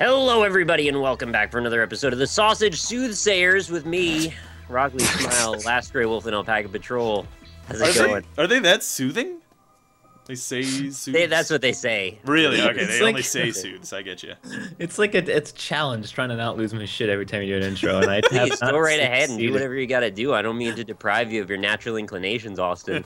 Hello, everybody, and welcome back for another episode of the Sausage Soothsayers with me, RockLeeSmile, Last Stray Wolf, and Alpacapatrol. How's it going? Are they that soothing? They say soothes? That's what they say. Really? Okay, they like, only say soothes. I get you. It's like it's a challenge trying to not lose my shit every time you do an intro, and I Please, go right ahead and do whatever you gotta do. I don't mean to deprive you of your natural inclinations, Austin.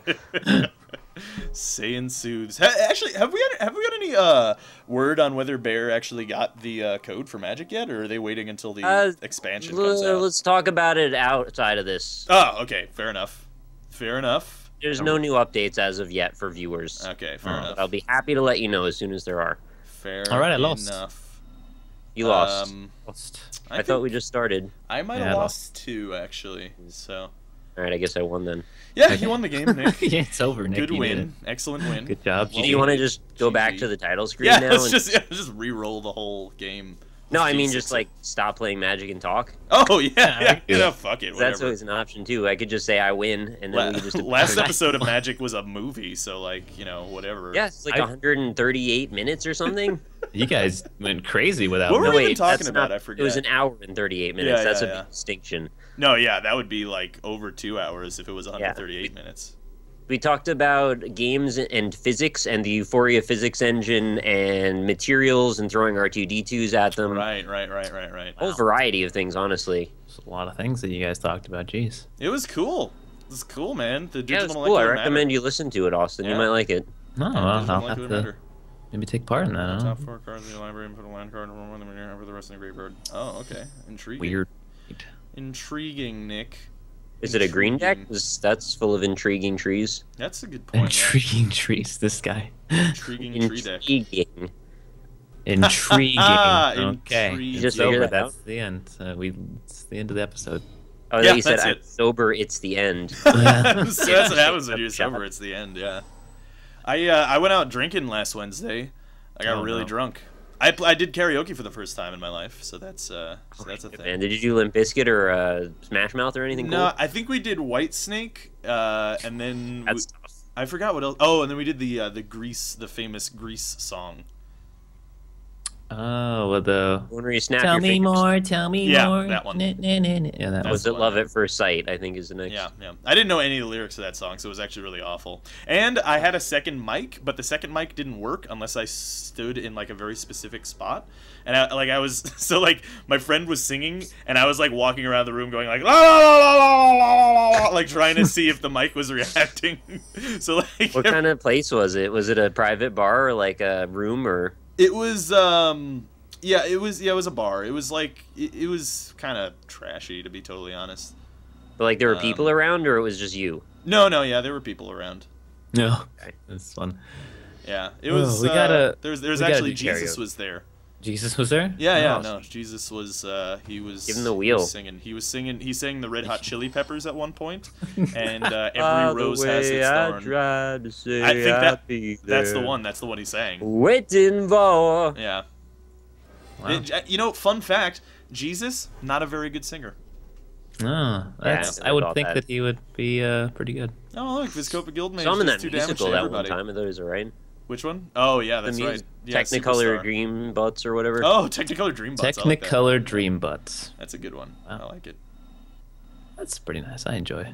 Saying soothes. Actually, have we got any word on whether Bear actually got the code for Magic yet, or are they waiting until the expansion comes out? Let's talk about it outside of this. Oh, okay, fair enough. Fair enough. There's no new updates as of yet for viewers. Okay, fair enough. But I'll be happy to let you know as soon as there are. Fair All right, I lost. enough. You lost. I I thought we just started. I might have lost two, actually. So. All right, I guess I won then. Yeah, you won the game, Nick. Yeah, it's over, Nick. Good win. Excellent win. Good job. Do you want to just go back to the title screen yeah, now? let's just re-roll the whole game. No, I mean just like stop playing Magic and talk. Oh yeah. Fuck it. Whatever. That's always an option too. I could just say I win, and then we could just. Last episode of Magic was a movie, so like whatever. Yeah, it's like 138 minutes or something. You guys went crazy without. What me. were we even talking about? I forget. It was an hour and 38 minutes. Yeah, That's yeah, a big distinction. No, yeah, that would be like over 2 hours if it was 138 minutes. We talked about games and physics and the Euphoria physics engine and materials and throwing R2-D2s at them. Right. A whole variety of things, honestly. There's a lot of things that you guys talked about. Jeez. It was cool. It was cool, man. The Yeah, digital it's cool. I molecular recommend you listen to it, Austin. Yeah. You might like it. No, matter. well, Digital I'll molecular have to matter. maybe take part in that. Top 4 cards in the library and put a land card in one of them for the rest of the graveyard. Oh, okay. Intriguing. Weird. Intriguing, Nick. Is it a green deck? That's full of intriguing trees. That's a good point. Intriguing trees. This guy. Intriguing tree deck. Intriguing. Intriguing. Okay. Intriguing. Just It's over. figured that That's the end. It's the end of the episode. Oh, Yeah, you said that's I'm it. sober. It's the end. So that's what happens when you're sober. It's the end. Yeah. I went out drinking last Wednesday. I got really drunk. I did karaoke for the first time in my life, so that's a thing. And did you do Limp Bizkit or Smash Mouth or anything? No, cool? I think we did White Snake, and then That's tough. I forgot what else. Oh, and then we did the famous Grease song. Oh, well, the. Where you snap Tell your me fingers. more. Tell me Yeah, more. that one. Yeah, that Was was. it Love at First Sight? I think is the next. Yeah. I didn't know any of the lyrics of that song, so it was actually really awful. And I had a second mic, but the second mic didn't work unless I stood in like a very specific spot. And I was so like my friend was singing, and I was like walking around the room going like la la la la la la la la, like trying to see if the mic was reacting. So like, What kind of place was it? Was it a private bar or like a room or? it was it was a bar. It was like it was kind of trashy, to be totally honest. But like there were people around, or it was just you? No, yeah, there were people around. No. Okay. It's fun. Yeah, it was. we gotta. There's we gotta actually do Jesus karaoke. was there. Jesus was there? Yeah, Oh. no, Jesus was. He was. Give him the wheel. He was singing. He sang the Red Hot Chili Peppers at one point, and every rose has its thorn. Tried to say I think I'd be that's the there. one. That's the one he sang. Waiting for. Yeah. Wow. Fun fact: Jesus, not a very good singer. Oh, that's. I I would thought think that. that he would be pretty good. Oh, look, Viscopa Guildmage Saw him in does that 2 damage musical to that one everybody. time. I thought it was alright. Which one? Oh yeah, that's right. Yeah, Technicolor Superstar. Dream Butts or whatever. Oh, Technicolor Dream Butts. I like that. Technicolor Dream Butts. That's a good one. Wow. I like it. That's pretty nice. I enjoy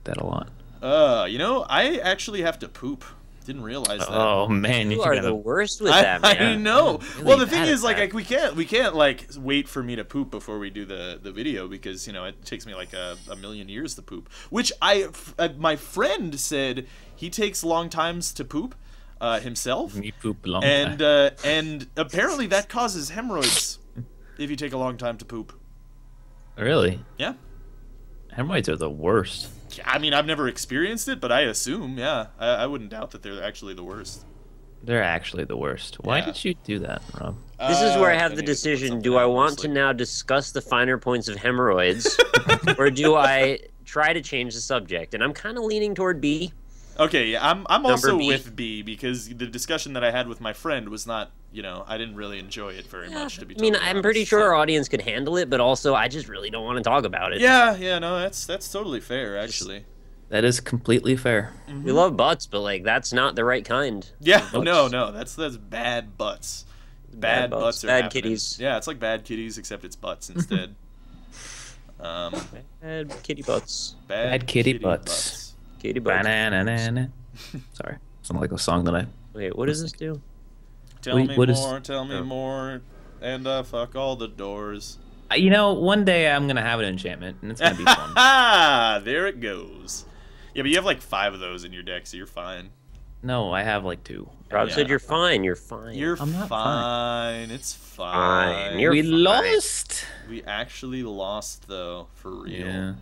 that a lot. I actually have to poop. Didn't realize that. Oh man, You you are gotta. the worst with that, I man. know. Really Well, the thing bad is, at like, that. we can't like wait for me to poop before we do the video because it takes me like a million years to poop. Which my friend said he takes long times to poop himself, Me poop long and time. and apparently that causes hemorrhoids if you take a long time to poop. Really? Yeah. Hemorrhoids are the worst. I mean, I've never experienced it, but I assume, yeah, I wouldn't doubt that they're actually the worst. They're actually the worst. Why Yeah. did you do that, Rob? This is where I have I the needed to put decision. something Do I out, want to honestly. now discuss the finer points of hemorrhoids, or do I try to change the subject? And I'm kind of leaning toward B. Okay, yeah, I'm also B. with B because the discussion that I had with my friend was not, I didn't really enjoy it very much, to be I mean, totally I'm pretty honest, sure so- our audience could handle it, but also I just really don't want to talk about it. Yeah, no, that's totally fair, actually. That is completely fair. We love butts, but like that's not the right kind. Yeah, Butts. no, that's bad butts. Bad butts are bad happening. kitties. Yeah, it's like bad kitties, except it's butts instead. Bad kitty butts. Bad kitty butts. Kitty butts. Banana. Sorry, something like a song that I. Wait, what does this do? Tell me more, and fuck all the doors. You know, one day I'm gonna have an enchantment, and it's gonna be fun. There it goes. Yeah, but you have like 5 of those in your deck, so you're fine. No, I have like 2. Rob said you're fine. You're fine. I'm not fine. It's fine. You're we fine. lost. We actually lost, though, for real. Yeah.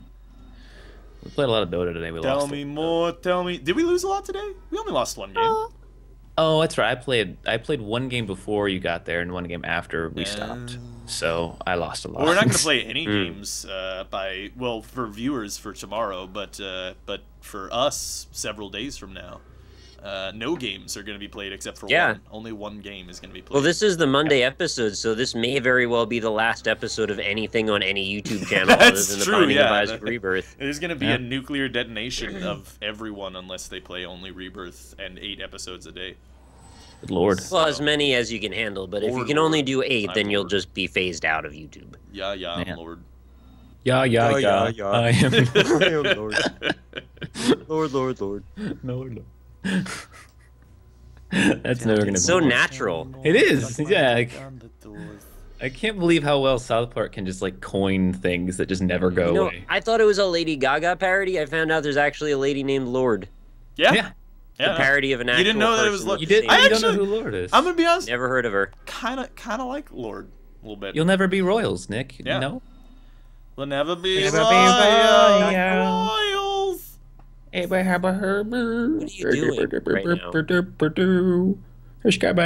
We played a lot of Dota today. We Tell lost. me more. Tell me. Did we lose a lot today? We only lost 1 game. Oh, that's right. I played 1 game before you got there and 1 game after we stopped. So I lost a lot. Well, we're not going to play any games for viewers for tomorrow, but for us several days from now. No games are going to be played except for one. Only 1 game is going to be played. Well, this is the Monday episode, so this may very well be the last episode of anything on any YouTube channel other than the Binding of Isaac Rebirth. There's going to be a nuclear detonation of everyone unless they play only Rebirth and 8 episodes a day. Good Lord. Well, as many as you can handle, but if you can only do 8, then you'll just be phased out of YouTube. Yeah, Man. Lord. Yeah. I am. Lord. Lord. Lord. That's never gonna be So natural. It is. Yeah. I can't believe how well South Park can just like coin things that just never go away. I thought it was a Lady Gaga parody. I found out there's actually a lady named Lord. Yeah. The parody of an actual You didn't know that it was person Lord. You with did. the same- You don't know who Lord is. I'm gonna be honest. Never heard of her. Kind of like Lord a little bit. You'll never be royals, Nick. Yeah. No. We'll never be Never be royals. What are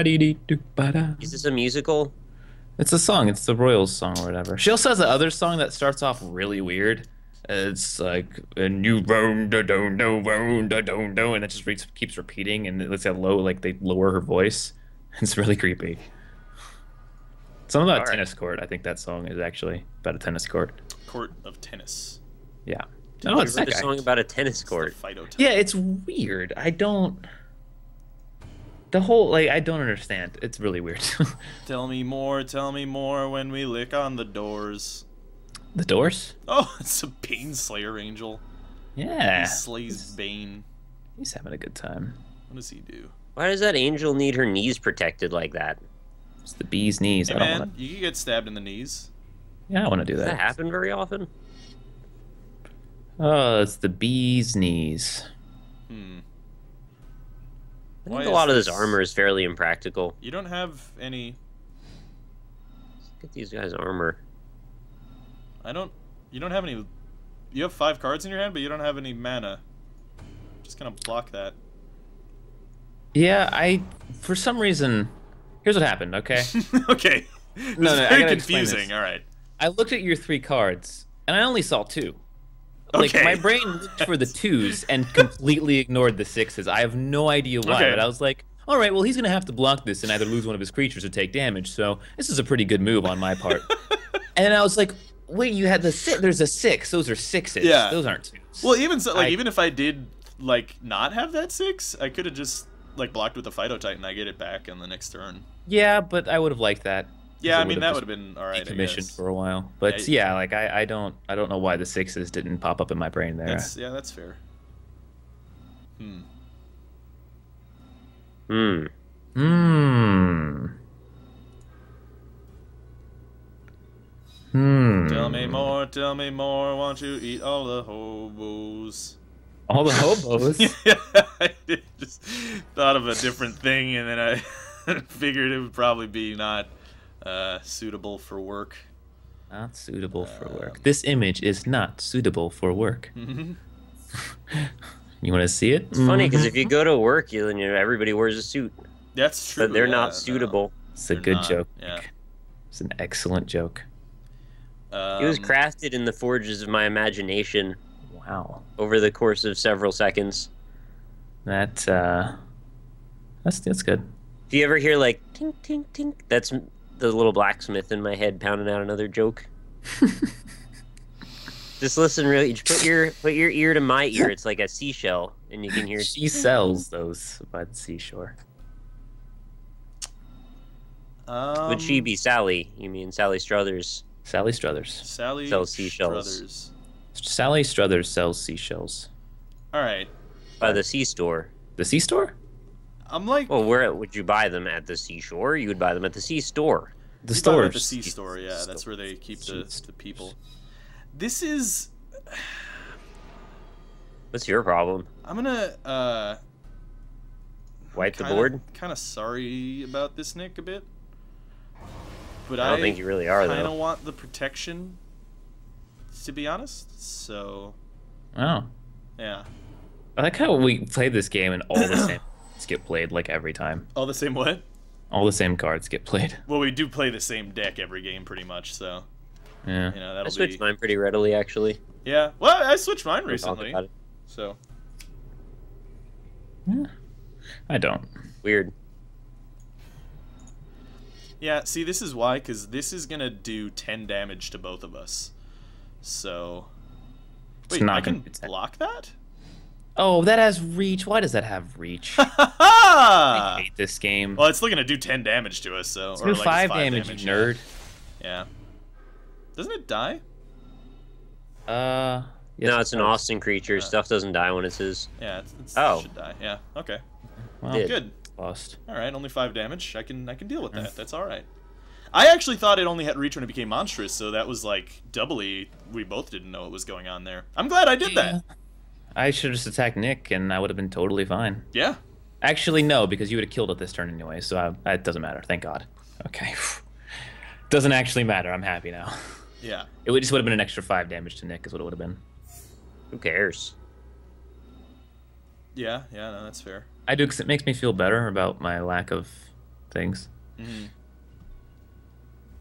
you doing right now? Is this a musical? It's a song. It's the Royals song or whatever. She also has the other song that starts off really weird. It's like a new and it just keeps repeating, and it's at low, like they lower her voice. It's really creepy. Something about a tennis court. I think that song is actually about a tennis court. Court of tennis. Yeah. No, it's a song about a tennis court. Yeah, it's weird. I don't. The whole I don't understand. It's really weird. Tell me more when we lick on the doors. The Doors? Oh, it's a Bane Slayer angel. Yeah. He slays Bane. He's having a good time. What does he do? Why does that angel need her knees protected like that? It's the bee's knees. Hey, I don't man, want to. you can get stabbed in the knees. Yeah, I want to do Does that that. happen very often? Oh, it's the bee's knees. I Why think a is lot of this this- armor is fairly impractical. You don't have any... Look at these guys' armor. You don't have any... You have 5 cards in your hand, but you don't have any mana. Just gonna block that. Yeah, for some reason, here's what happened, okay? Okay. This No, is I very gotta explain confusing. this. Alright. I looked at your 3 cards, and I only saw 2. Like, Okay. my brain looked for the 2s and completely ignored the 6s. I have no idea why, Okay. but I was like, all right, well, he's going to have to block this and either lose one of his creatures or take damage, so this is a pretty good move on my part. And then I was like, wait, you had the 6. There's a 6. Those are 6s. Yeah. Those aren't 2s. Well, even so, even if I did, not have that 6, I could have just, blocked with the Phytotitan. I get it back on the next turn. Yeah, but I would have liked that. Yeah, I It mean, would've that just would have been alright, I decommissioned guess. for a while. But yeah, I don't know why the 6s didn't pop up in my brain there. That's fair. Tell me more, won't you eat all the hobos? All the hobos? Yeah, I just thought of a different thing, and then I figured it would probably be not suitable for work. Not suitable for work. This image is not suitable for work. You want to see it? It's funny because if you go to work, everybody wears a suit, That's true. but they're yeah, not suitable. It's a they're good not, joke. yeah. It's an excellent joke. It was crafted in the forges of my imagination Wow. over the course of several seconds. That's good. Do you ever hear tink tink tink? That's the little blacksmith in my head pounding out another joke. Just listen really. Just put your ear to my ear. It's like a seashell, and you can hear. She sells those by the seashore. Would she be Sally? You mean Sally Struthers? Sally Struthers. Sally Sells seashells. Struthers. Sally Struthers sells seashells. All right. By the sea store. The sea store? I'm like. Well, where would you buy them? At the seashore? You would buy them at the sea store. The You buy them store. at the sea store, yeah. That's where they keep the people. This is. What's your problem? I'm gonna. Wipe the board? Kind of sorry about this, Nick, a bit. But I don't think you really are, though. I kind of want the protection, to be honest. So. Oh. Yeah. I like how we played this game and all the same cards get played like every time. All the same what? All the same cards get played. Well, we do play the same deck every game, pretty much. So. Yeah. You know, that'll I switched mine pretty readily, actually. Yeah. Well, I switched mine We'll talk recently. about it. So. Yeah. I don't. Weird. Yeah, see, this is why, because this is going to do 10 damage to both of us. So... It's Wait, not I can gonna- block that? Oh, that has reach. Why does that have reach? I Ha hate this game. Well, it's still going to do 10 damage to us, so... It's or do like 5 it's damage, you nerd. Yeah. Doesn't it die? Yes, No, it's an does. Austin creature. Stuff doesn't die when it's his. Yeah, it Oh. should die. Yeah, okay. Well, Did. Good. lost. Alright, only 5 damage. I can deal with that. That's alright. I actually thought it only had reach when it became monstrous, so that was like doubly... We both didn't know what was going on there. I'm glad I did that. I should have just attacked Nick, and I would have been totally fine. Yeah. Actually, no, because you would have killed it this turn anyway, so it doesn't matter. Thank God. Okay. Doesn't actually matter. I'm happy now. Yeah. It would have been an extra 5 damage to Nick is what it would have been. Who cares? Yeah, no, that's fair. I do, because it makes me feel better about my lack of things. Mm-hmm.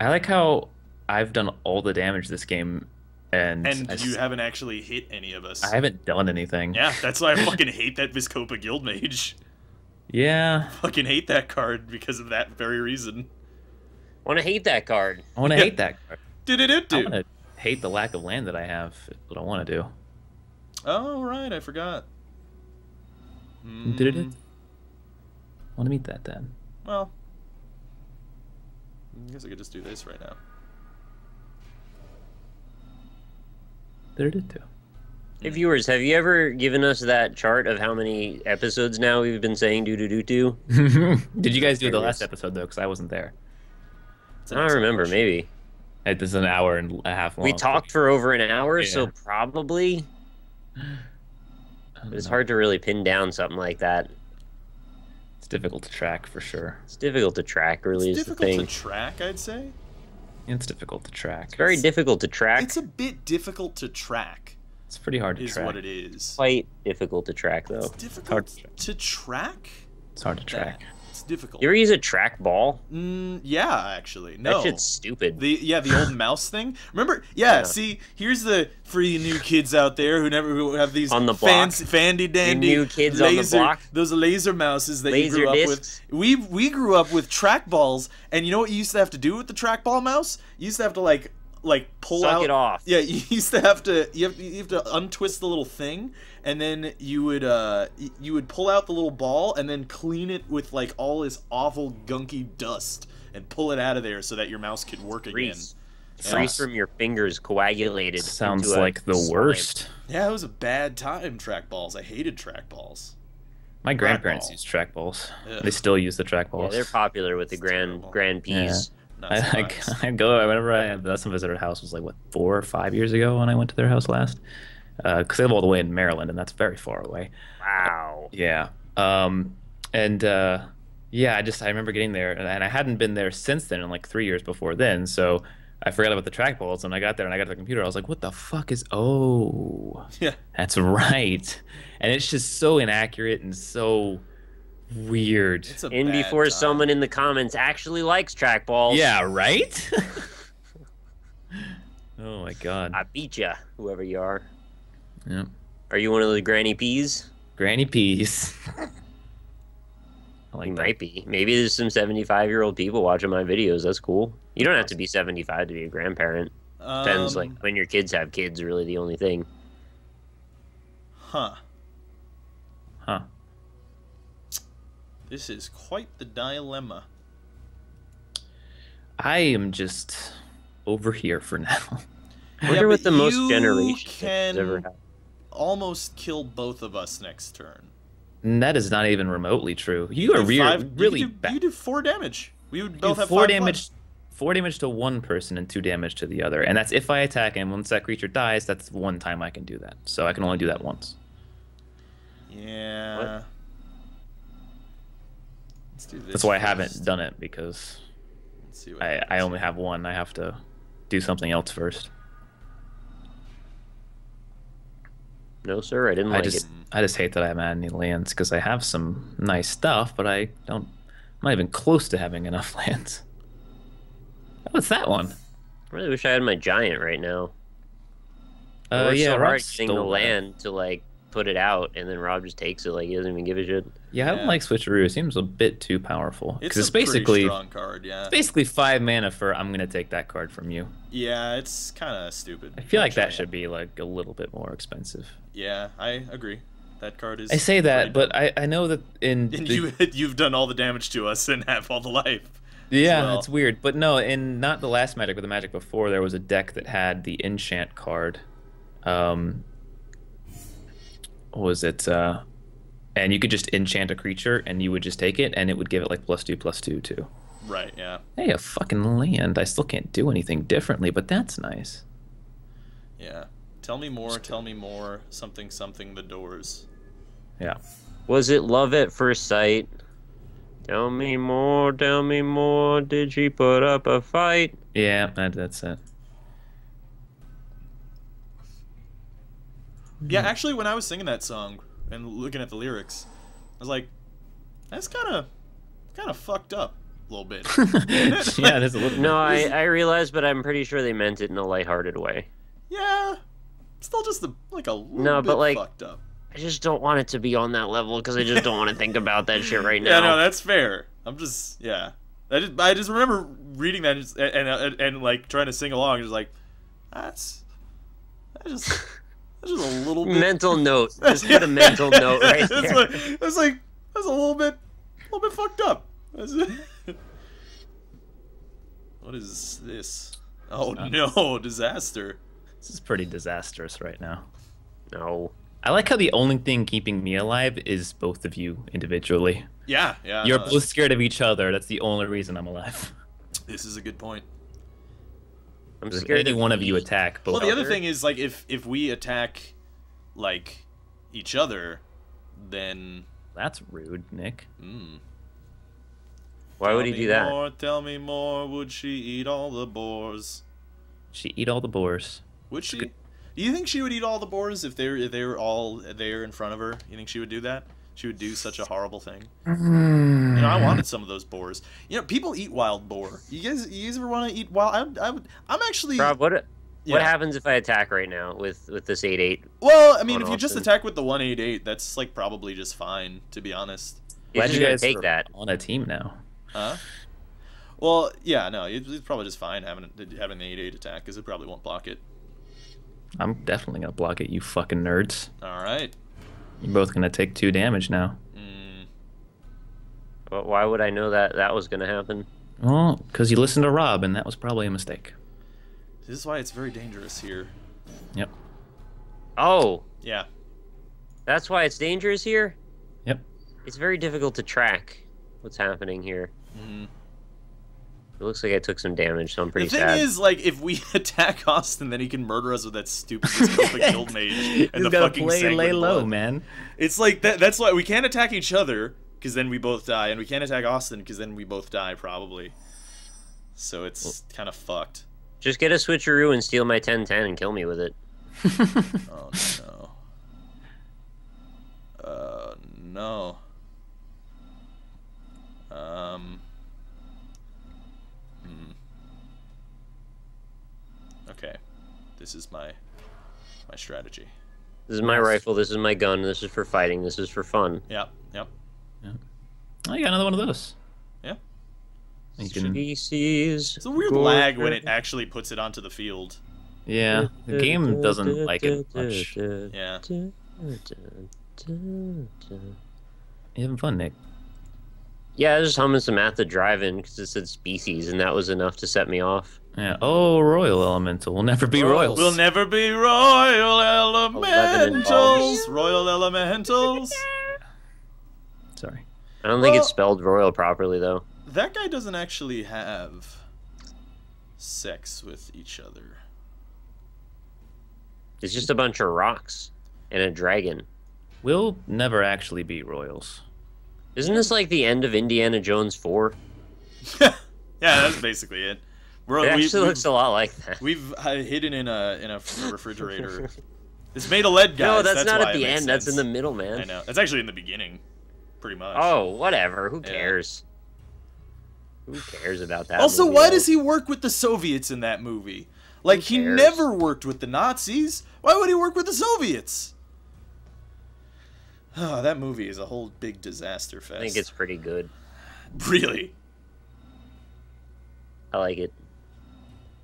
I like how I've done all the damage this game, and you haven't actually hit any of us. I haven't done anything. Yeah, that's why I fucking hate that Viscopa Guildmage. Yeah. Fucking hate that card because of that very reason. Want to hate that card? I want to hate that card. I Do-do-do-do. want to hate the lack of land that I have. Is what I want to do. Oh, right, I forgot. Did it? I want to meet that then. Well, I guess I could just do this right now. Did it too? Hey, viewers, have you ever given us that chart of how many episodes now we've been saying do-do-do-do? Did you guys do the last episode, though? Because I wasn't there. I don't remember, maybe. This is an hour and a half long. We talked for over an hour, Yeah. so probably. It's hard to really pin down something like that. It's difficult to track, for sure. It's difficult to track, really, It's is the difficult thing. to track, I'd say. It's difficult to track. It's very difficult to track. It's a bit difficult to track, It's pretty hard to is track. what it is. Quite difficult to track, though. It's hard difficult to to track? It's hard to track. Yeah, it's difficult. You ever use a trackball? Yeah, actually. No. That shit's stupid. The old mouse thing. Remember? Yeah, Yeah. see, here's the for you new kids out there who have these On the block. fancy dandy new kids on the laser, block. those laser mouses that Laser you grew up discs. with. We grew up with trackballs, and you know what you used to have to do with the trackball mouse? You used to have to like pull Suck out it off. Yeah, you used to have to you have to untwist the little thing, and then you would pull out the little ball and then clean it with like all this awful gunky dust and pull it out of there so that your mouse could work Freeze. again. Freeze from your fingers, coagulated. Sounds into a like the slime. worst. Yeah, it was a bad time, trackballs. I hated trackballs. My grandparents Trackball. used trackballs. Ugh. They still use the Yeah, trackballs. they're popular with the It's terrible. grand peas. Not I surprised. go whenever I had some visitor house was like what 4 or 5 years ago when I went to their house last, because they live all the way in Maryland and that's very far away. Wow. Yeah. Yeah, I remember getting there and I hadn't been there since then in like 3 years before then, so I forgot about the trackballs and I got there and I got to the computer. I was like, what the fuck is? Oh, Yeah. that's right. And it's just so inaccurate and so weird. It's a In bad before time. someone in the comments actually likes trackballs. Yeah, right? Oh my god. I beat ya, whoever you are. Yep. Are you one of the granny peas? Granny peas. I like You that. might be. Maybe there's some 75-year-old people watching my videos. That's cool. You don't have to be 75 to be a grandparent. Depends, like, when your kids have kids, really the only thing. Huh. Huh. This is quite the dilemma. I am just over here for now. I wonder what but the most you generations has ever can had. almost kill both of us next turn. And that is not even remotely true. You are really bad. You do 4 damage. We would You both do have 4 5 damage, plus. 4 damage to one person and 2 damage to the other, and that's if I attack. And once that creature dies, that's one time I can do that. So I can only do that once. Yeah. What? Let's do this. That's why I first. haven't done it, because Let's see what I happens. only have one. I have to do something else first. No, sir, I didn't like it. I just hate that I haven't had any lands, because I have some nice stuff, but I'm not even close to having enough lands. What's that one? I really wish I had my giant right now. I worked Yeah, so Rob hard getting the stole that. land to like put it out, and then Rob just takes it like he doesn't even give a shit. Yeah, I don't Yeah. like Switcheroo. It seems a bit too powerful. It's Because a pretty basically strong card, yeah. basically 5 mana for I'm gonna take that card from you. Yeah, it's kind of stupid. I feel like that actually. should be like a little bit more expensive. Yeah, I agree. That card is. I say that, pretty but I know that in And the- you've done all the damage to us and have all the life. yeah, well. it's weird. But no, in not the last Magic, but the Magic before, there was a deck that had the enchant card. What was it? And you could just enchant a creature, and you would just take it, and it would give it like +2/+2 too. Right. Yeah. Hey, a fucking land. I still can't do anything differently, but that's nice. Yeah. Tell me more. Tell me more. Something. Something. The doors. Yeah. Was it love at first sight? Tell me more, tell me more. Did she put up a fight? Yeah, that's it. Yeah. Actually, when I was singing that song and looking at the lyrics, I was like, "That's kind of fucked up a little bit." Yeah, it is a little. No, I realized, but I'm pretty sure they meant it in a lighthearted way. Yeah. Still just like a little No, bit but, like, fucked up. I just don't want it to be on that level because I just don't want to think about that shit right now. Yeah, no, that's fair. I'm just, yeah. I just remember reading that and like trying to sing along. Just like, that's just a little bit. Mental note. Just put a mental note right That's there. what, that's like that's a little bit fucked up. What is this? Oh no, disaster. This is pretty disastrous right now. No. I like how the only thing keeping me alive is both of you individually. Yeah, yeah. You're no, both scared of each other. That's the only reason I'm alive. This is a good point. I'm If scared any one of you attack, both. Well, the other other? thing is like if we attack like each other, then That's rude, Nick. Why would he do that? More, tell me more. Would she eat all the boars? She eat all the boars. Would she? Do you think she would eat all the boars if they were all there in front of her? You think she would do that? She would do such a horrible thing. You know, I wanted some of those boars. You know, people eat wild boar. You guys ever want to eat wild? I'm actually. Rob, what Yeah. happens if I attack right now with this 8/8? Well, I mean, on if you just Austin? attack with the 188, that's like probably just fine, to be honest. He's Glad just you gonna guys take are that. on a team now. Huh? Well, yeah, no, it's probably just fine having the 88 attack because it probably won't block it. I'm definitely gonna block it, you fucking nerds. All right. You're both gonna take 2 damage now. But why would I know that that was gonna happen? Well, because you listened to Rob, and that was probably a mistake. This is why it's very dangerous here. Yep. Oh, Yeah. that's why it's dangerous here? Yep. It's very difficult to track what's happening here. It looks like I took some damage, so I'm pretty The thing sad. is, like, if we attack Austin, then he can murder us with that stupid guild mage He's and the gotta fucking lay sanguine low, blood. man. It's like that's why we can't attack each other because then we both die, and we can't attack Austin because then we both die probably. So it's kind of fucked. Just get a switcheroo and steal my 10/10 and kill me with it. Oh no. No. Okay. This is my strategy. This is my rifle, this is my gun, this is for fighting, this is for fun. Yep. Yep. Oh, you got another one of those. Yeah. You can, Species. It's a weird lag when it actually puts it onto the field. yeah, the game doesn't like it much. Yeah. You having fun, Nick? Yeah, I was just humming some at the drive-in because it said species, and that was enough to set me off. Yeah. Oh, Royal Elemental. We'll never be Royals. We'll never be Royal 11 Elementals. Royal Elementals. Sorry. I don't think it's spelled royal properly, though. That guy doesn't actually have sex with each other. It's just a bunch of rocks and a dragon. We'll never actually be Royals. Isn't this like the end of Indiana Jones 4? Yeah, that's basically it. It actually looks a lot like that. We've hidden in a refrigerator. It's made of lead, guys. No, that's not why at the it makes end. That's in sense. the middle, man. I know. That's actually in the beginning, pretty much. Oh, whatever. Who cares? Who cares about that? Also, movie, why though? does he work with the Soviets in that movie? Like, he cares? never worked with the Nazis. Why would he work with the Soviets? Oh, that movie is a whole big disaster fest. I think it's pretty good. Really? I like it.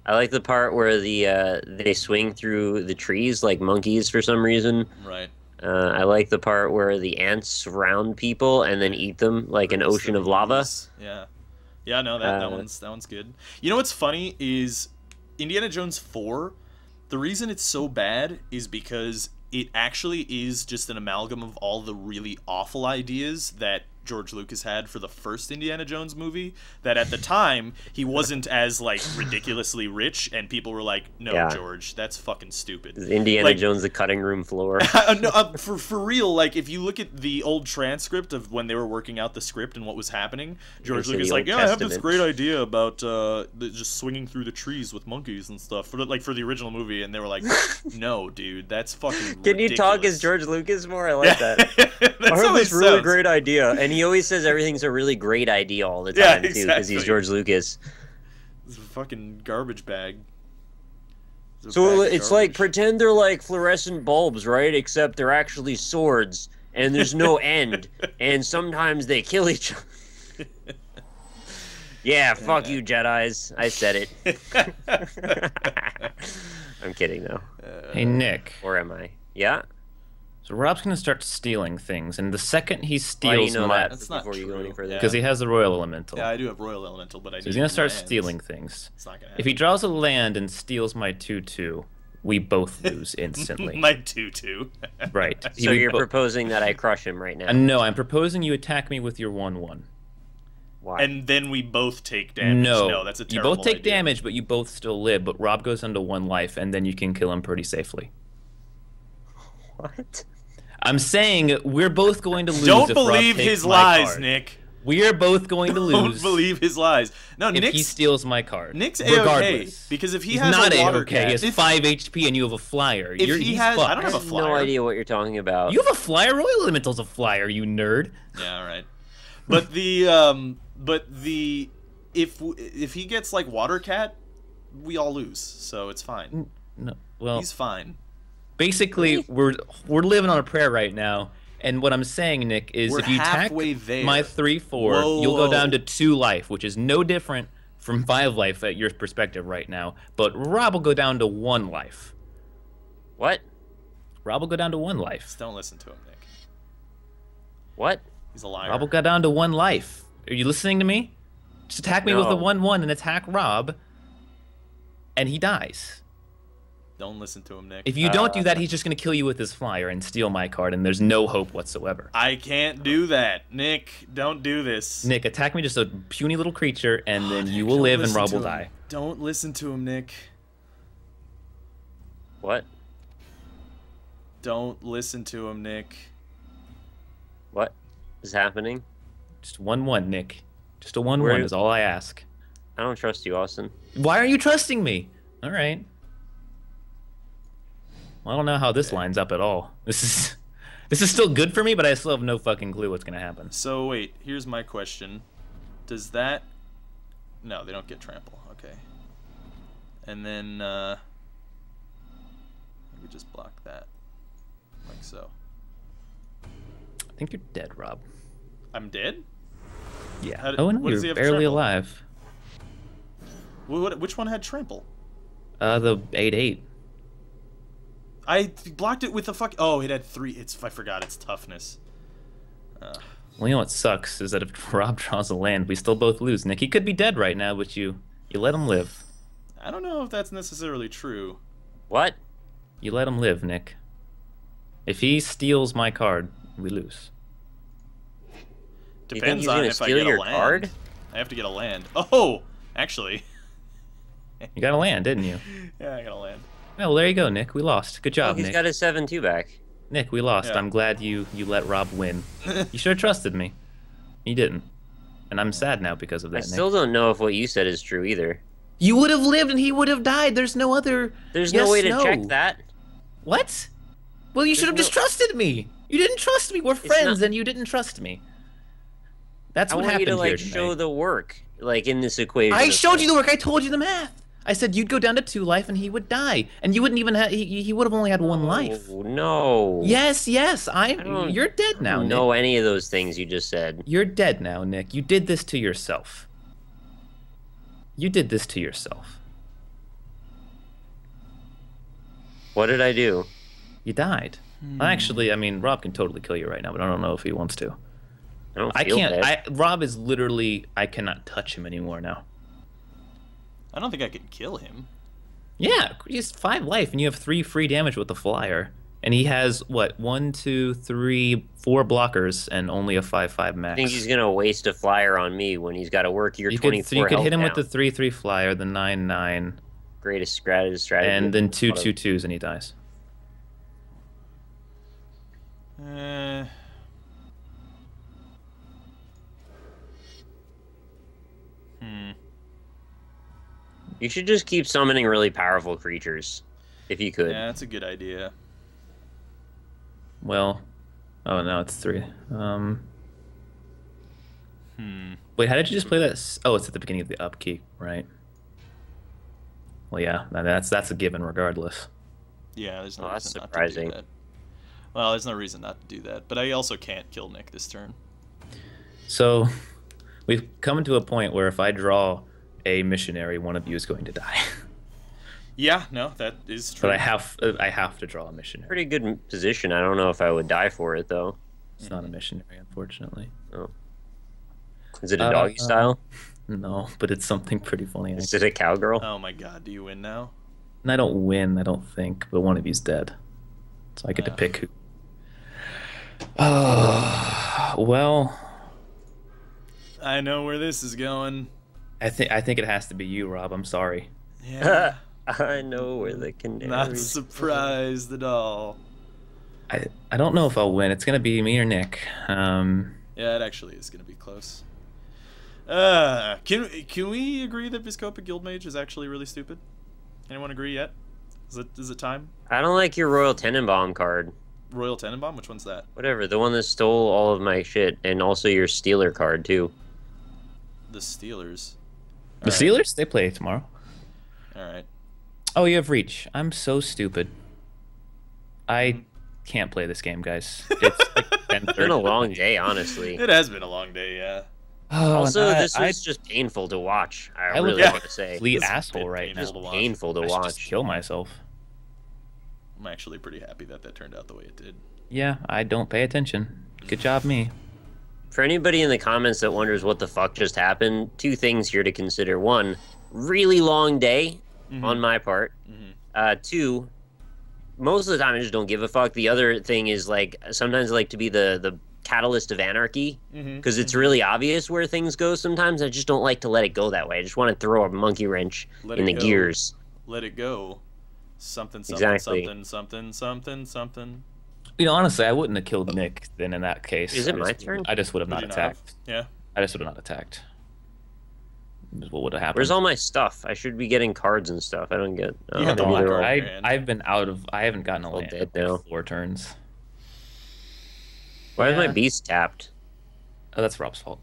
I like the part where they swing through the trees like monkeys for some reason. Right. I like the part where the ants surround people and then eat them like an ocean of lava. Yeah. Yeah, no, that one's good. You know what's funny is Indiana Jones 4, the reason it's so bad is because it actually is just an amalgam of all the really awful ideas that George Lucas had for the first Indiana Jones movie, that at the time he wasn't as like ridiculously rich, and people were like, no, Yeah. George, that's fucking stupid. Is Indiana Like- Jones the cutting room floor? No, for real, like if you look at the old transcript of when they were working out the script and what was happening, George It's in Lucas the like, Old yeah, I have this Testament. great idea about just swinging through the trees with monkeys and stuff for the original movie, and they were like, no, dude, that's fucking. Can you talk ridiculous. as George Lucas more? I like that. That's I how heard he this really sounds. great idea, and he always says everything's a really great idea all the Yeah, time too, because he's exactly. George Lucas. It's a fucking garbage bag. It's a So bag of it's like garbage. pretend they're like fluorescent bulbs, right? Except they're actually swords, and there's no end, and sometimes they kill each other. Yeah, fuck you, Jedis. I said it. I'm kidding though. Hey, Nick. Or am I? Yeah. So Rob's gonna start stealing things, and the second he Why do you steals know my, that That's not before you go true. any further? because he has the Royal Elemental. Yeah, I do have Royal Elemental, but I So he's need gonna start lands. stealing things. It's not gonna If he happen. draws a land and steals my 2/2, we both lose instantly. My tutu. Right. So you're proposing that I crush him right now? No, I'm proposing you attack me with your 1/1. Why? And then we both take damage. No, that's a you terrible both take idea. damage, but you both still live. But Rob goes down to 1 life, and then you can kill him pretty safely. What? I'm saying we're both going to lose. Don't if Rob believe takes his my lies, card. Nick. We are both going to Don't lose. believe his lies. No, if Nick's he steals my card. Nick's A-okay, regardless. because if he He's has not a water A-okay. cat, He has 5 HP and you have a flyer. if he he's has- I fucked. don't have a I have flyer. no idea what you're talking about. You have a flyer? Royal Elemental's a flyer, you nerd. Yeah, all right. But if he gets like water cat, we all lose. So it's fine. No, well, He's fine. basically, we're living on a prayer right now. And what I'm saying, Nick, is We're if you attack halfway there. my 3/4, Whoa, you'll go down whoa. to 2 life, which is no different from 5 life at your perspective right now. But Rob will go down to 1 life. What? Rob will go down to 1 life. Just don't listen to him, Nick. What? He's a liar. Rob will go down to 1 life. Are you listening to me? Just attack me with a No. 1/1 and attack Rob, and he dies. Don't listen to him, Nick. If you don't do that, he's just going to kill you with his flyer and steal my card, and there's no hope whatsoever. I can't do that, Nick. Don't do this. Nick, attack me just a puny little creature, and then you will Don't live and listen Rob to will him. die. Don't listen to him, Nick. What? Don't listen to him, Nick. What is happening? Just 1/1, Nick. Just a 1/1 Where- is all I ask. I don't trust you, Austin. Why are you trusting me? All right. Well, I don't know how this lines up at all. This is still good for me, but I still have no fucking clue what's gonna happen. So wait, here's my question. Does that... No, they don't get trample. Okay. And then, we just block that. Like so. I think you're dead, Rob. I'm dead? Yeah. How d- Oh no, what does he you're have barely trample? alive. Which one had trample? The 8/8. I blocked it with the fuck... Oh, it had 3... I forgot, it's toughness. Well, you know what sucks is that if Rob draws a land, we still both lose. Nick, he could be dead right now, but you let him live. I don't know if that's necessarily true. What? You let him live, Nick. If he steals my card, we lose. Depends he's on gonna if I steal get your a land. card? I have to get a land. Oh, actually. You got a land, didn't you? Yeah, I got a land. Well, there you go, Nick. We lost. Good job, He's Nick. got his 7-2 back. Nick, we lost. Yeah. I'm glad you let Rob win. You should have trusted me. You didn't. And I'm sad now because of that, I Nick. still don't know if what you said is true either. You would have lived and he would have died. There's no other... There's no way to check that. What? Well, you should have just trusted me. You didn't trust me. We're friends and you didn't trust me. That's what happened I want you to, here show tonight. the work, in this equation. I showed you the work. I told you the math. I said you'd go down to 2 life and he would die. And you wouldn't even have... He would have only had 1 life. Oh, no. Yes. You're dead now, I don't Nick. know any of those things you just said. You're dead now, Nick. You did this to yourself. You did this to yourself. What did I do? You died. Actually, I mean, Rob can totally kill you right now, but I don't know if he wants to. I don't I feel can't. bad. Rob is literally... I cannot touch him anymore now. I don't think I could kill him. Yeah, he's 5 life, and you have 3 free damage with the flyer. And he has, what, 1, 2, 3, 4 blockers, and only a 5/5 max. I think he's going to waste a flyer on me when he's got to work your 24 You could hit him health with the 3/3 flyer, the 9/9, greatest strategy. and then 2 2/2s, and he dies. You should just keep summoning really powerful creatures, if you could. Yeah, that's a good idea. Well, oh no, it's 3. Wait, how did you just play that? Oh, it's at the beginning of the upkeep, right? Well, yeah, that's a given regardless. Yeah, there's no that's reason surprising. not to do that. Well, there's no reason not to do that, but I also can't kill Nick this turn. So, we've come to a point where if I draw a missionary, one of you is going to die. Yeah, no, that is true. But I have to draw a missionary. Pretty good position. I don't know if I would die for it, though. It's not a missionary, unfortunately. Oh. Is it a doggy style? No, but it's something pretty funny. Is it a cowgirl? Oh my god, do you win now? And I don't win, I don't think, but one of you's dead. So I get to pick who. Well... I know where this is going. I think it has to be you, Rob. I'm sorry. Yeah. I know where the canaries... Not surprised at all. I don't know if I'll win. It's gonna be me or Nick. Yeah, it actually is gonna be close. Can we agree that Viscopa Guildmage is actually really stupid? Anyone agree yet? Is it time? I don't like your Royal Tenenbaum card. Royal Tenenbaum? Which one's that? Whatever, the one that stole all of my shit, and also your Steeler card, too. The Steelers. The Steelers? They play tomorrow. Alright. Oh, you have Reach. I'm so stupid. I can't play this game, guys. It's like 10:30. It's been a long day, honestly. It has been a long day, yeah. Also, this was just painful to watch. I really want to say. Complete This has asshole been right now. painful to watch. Painful to I should watch. just kill myself. I'm actually pretty happy that turned out the way it did. Yeah, I don't pay attention. Good job, me. For anybody in the comments that wonders what the fuck just happened, 2 things here to consider. 1, really long day on my part. 2, most of the time I just don't give a fuck. The other thing is, sometimes I like to be the catalyst of anarchy, because it's really obvious where things go sometimes. I just don't like to let it go that way. I just want to throw a monkey wrench in the gears. Let it go. Something, Exactly. something. You know, honestly, I wouldn't have killed Nick then in that case. Is it my turn? I just would have not Would you attacked. Yeah. I just would have not attacked. What would have happened? Where's all my stuff? I should be getting cards and stuff. I don't get... You have the maybe they're locker. all- I've been out of... I haven't gotten a all land dead in now. 4 turns. Why is my beast tapped? Oh, that's Rob's fault.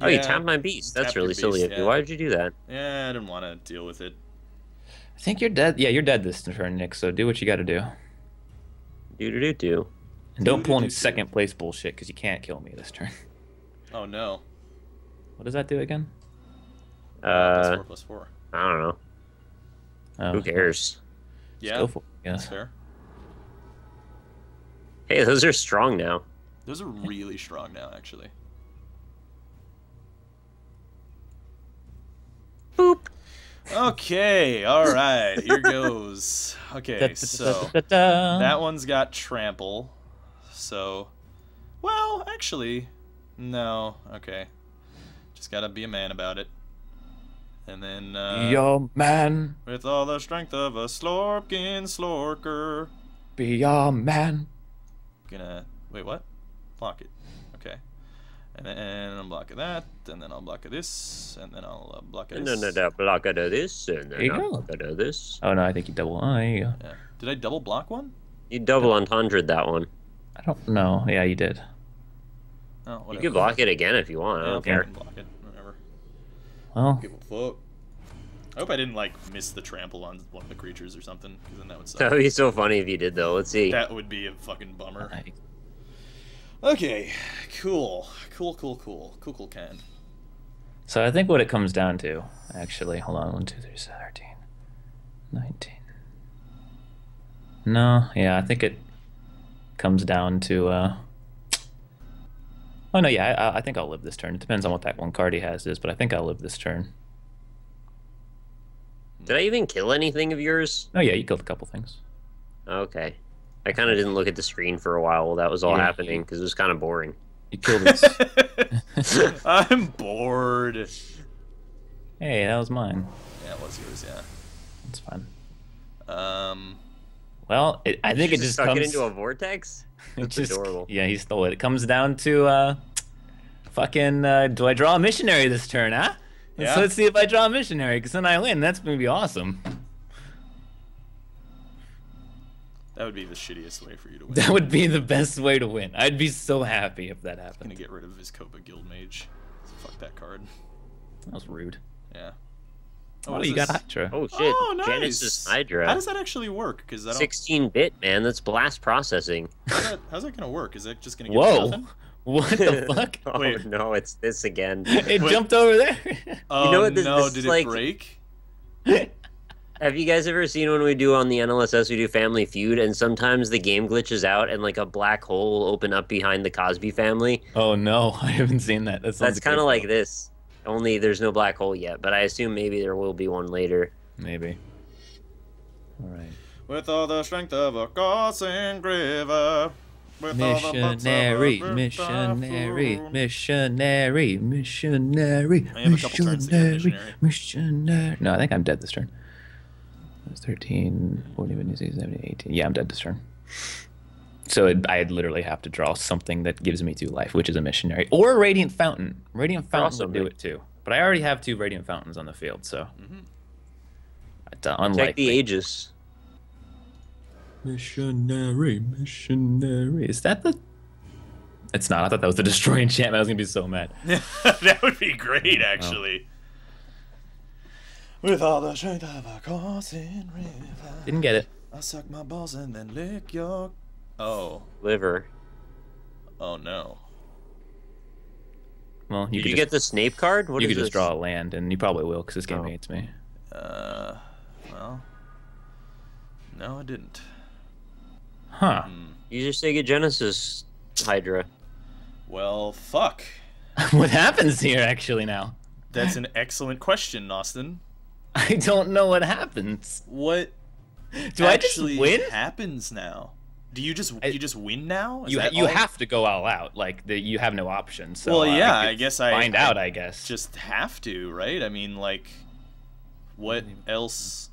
Oh, you tapped my beast. That's Tapped your really silly beast, of you. yeah. Why did you do that? Yeah, I didn't want to deal with it. I think you're dead. Yeah, you're dead this turn, Nick, so do what you gotta do. Do-do-do-do. And don't pull any second place bullshit, because you can't kill me this turn. Oh no. What does that do again? +4/+4. I don't know. Oh, Who cares? Yeah, go for it, that's yeah. fair. Hey, those are strong now. Those are really strong now, actually. Boop. Okay, alright, here goes. Okay, so that one's got trample. So, well, actually, no, okay. Just gotta be a man about it. And then, Be a man. with all the strength of a Slorkin Slorker. Be a man. Gonna, wait, what? Block it. Okay. And then I'm blocking that, and then I'll block this, and then I'll block And this. then I'll block it of this, and There you then I'll go. block it of this. Oh no, I think you double. Oh, there you go. Yeah. Did I double block one? You double entendred that one. I don't know. Yeah, you did. Oh, You whatever. can block it again if you want. I don't okay, care. I can block it. Whatever. Well, Give a fuck. I hope I didn't like miss the trample on one of the creatures or something, because then that would suck. That would be so funny if you did, though. Let's see. That would be a fucking bummer. I- Okay, cool. Cool, Ken. so I think what it comes down to, actually, hold on, 1, 2, 3, 13, 19. No, yeah, I think it comes down to. Oh no, yeah, I think I'll live this turn. It depends on what that one card he has is, but I think I'll live this turn. Did I even kill anything of yours? Oh yeah, you killed a couple things. Okay. I kind of didn't look at the screen for a while while that was all Yeah. happening, because it was kind of boring. You killed this. I'm bored. Hey, that was mine. Yeah, it was yours, yeah. That's fine. Um, Well, I think You it just stuck comes. it into a vortex? it That's just- adorable. Yeah, he stole it. It comes down to fucking. Do I draw a missionary this turn? Huh? Yeah. So let's see if I draw a missionary, because then I win. That's gonna be awesome. that would be the shittiest way for you to win. That would be the best way to win. I'd be so happy if that Gonna happened. get rid of his Copa Guildmage. So fuck that card. That was rude. Yeah. Oh, what is you got this? Hydra. Oh, shit. Oh, nice. Genesis Hydra. How does that actually work? Because I don't. 16-bit, man. That's blast processing. How's that gonna work? Is that just gonna get Whoa! nothing? What the fuck? Oh, Wait. no, it's this again. It Wait. jumped over there. Oh know what, this- no! this is Did it like- break? Have you guys ever seen when we do on the NLSS, we do Family Feud, and sometimes the game glitches out and like a black hole will open up behind the Cosby family? Oh no, I haven't seen that. That's kind of like this. Only there's no black hole yet, but I assume maybe there will be one later. Maybe. All right. With all the strength of a crossing river. With all the butts of a Missionary, river missionary, fool. missionary, missionary, I have a couple turns to get missionary. missionary. No, I think I'm dead this turn. That's 13, 14, 15, 16, 17, 18. Yeah, I'm dead this turn. So I'd literally have to draw something that gives me 2 life, which is a missionary. Or a Radiant Fountain. Radiant Fountain would do something. it too. But I already have 2 Radiant Fountains on the field, so. It's unlikely. Check the Aegis. Missionary, missionary. Is that the... It's not. I thought that was the Destroy enchantment. I was going to be so mad. That would be great, actually. With all the strength of a crossing river. Didn't get it. I suck my balls and then lick your. Oh. Liver. Oh no. Well, Did you get the Snape card? What You is could just this? draw a land, and you probably will, because this game Oh. hates me. Well. No, I didn't. Huh. You just take a Genesis Hydra. Well, fuck. What happens here, actually, now? That's an excellent question, Austin. I don't know what happens. What Do I just actually win? happens now? Do you just win now? Is You that you all? have to go all out. Like, you have no option. So Well, yeah, could I guess find out, I guess. just have to, right? I mean, like, what else?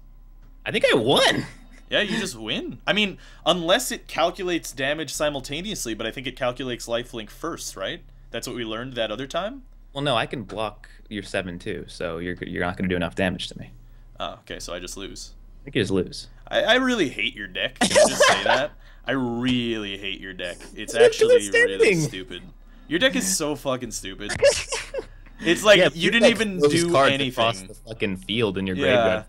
I think I won. Yeah, you just win. I mean, unless it calculates damage simultaneously, but I think it calculates lifelink first, right? That's what we learned that other time. Well, no, I can block your 7 too, so you're not going to do enough damage to me. Oh, okay, so I just lose. I think you just lose. I really hate your deck. Can I just say that? I really hate your deck. It's Look at actually the really standing. stupid. Your deck is so fucking stupid. It's like Yeah, you but didn't like even those do cards across anything. the fucking field in your Yeah. graveyard,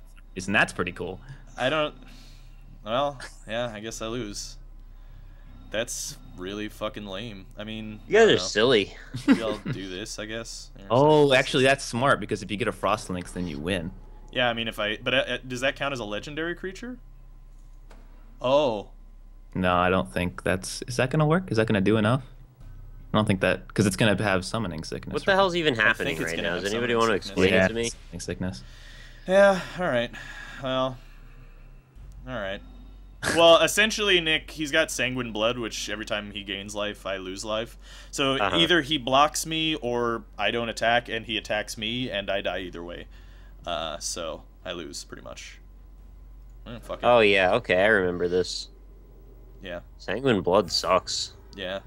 and that's pretty cool. I don't. Well, yeah, I guess I lose. That's really fucking lame. I mean, You guys I are don't know. silly. Maybe I'll do this, I guess. Or Oh, something. actually, that's smart, because if you get a Frost Lynx, then you win. Yeah, I mean, if I. But does that count as a legendary creature? Oh. No, I don't think that's... Is that going to work? Is that going to do enough? I don't think that because it's gonna have summoning sickness. What the hell's even happening it's right gonna now? have Does anybody summoning want to sickness. explain it to me? Summoning sickness. Yeah. All right. Well. All right. Well, essentially, Nick, he's got sanguine blood, which every time he gains life, I lose life. So either he blocks me or I don't attack, and he attacks me, and I die either way. So I lose, pretty much. Fuck it. Oh, yeah, okay, I remember this. Yeah. Sanguine blood sucks. Yeah.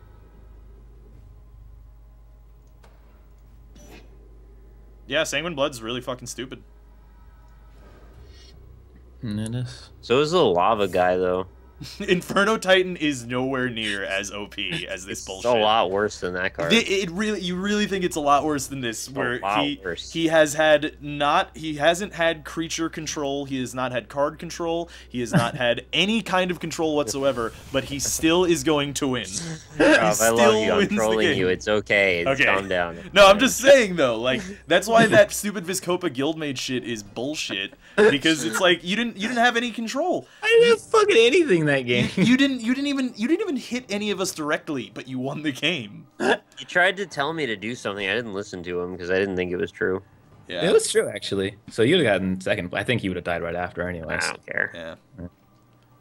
Yeah, sanguine blood's really fucking stupid. It is. So is the lava guy, though. Inferno Titan is nowhere near as OP as this bullshit. It's a lot worse than that card. You really think it's a lot worse than this, where worse. he hasn't had creature control, he has not had card control, he has not had any kind of control whatsoever, but he still is going to win. Rob, I love you. I'm trolling you. It's okay. Calm down. No, I'm just saying though, like that's why that stupid Viscopa Guildmate shit is bullshit, because it's like you didn't have any control. I didn't have fucking anything that game. You didn't even hit any of us directly, but you won the game. He tried to tell me to do something. I didn't listen to him because I didn't think it was true. Yeah, it was true actually. So you'd have gotten second. I think he would have died right after anyways. I don't care. Yeah.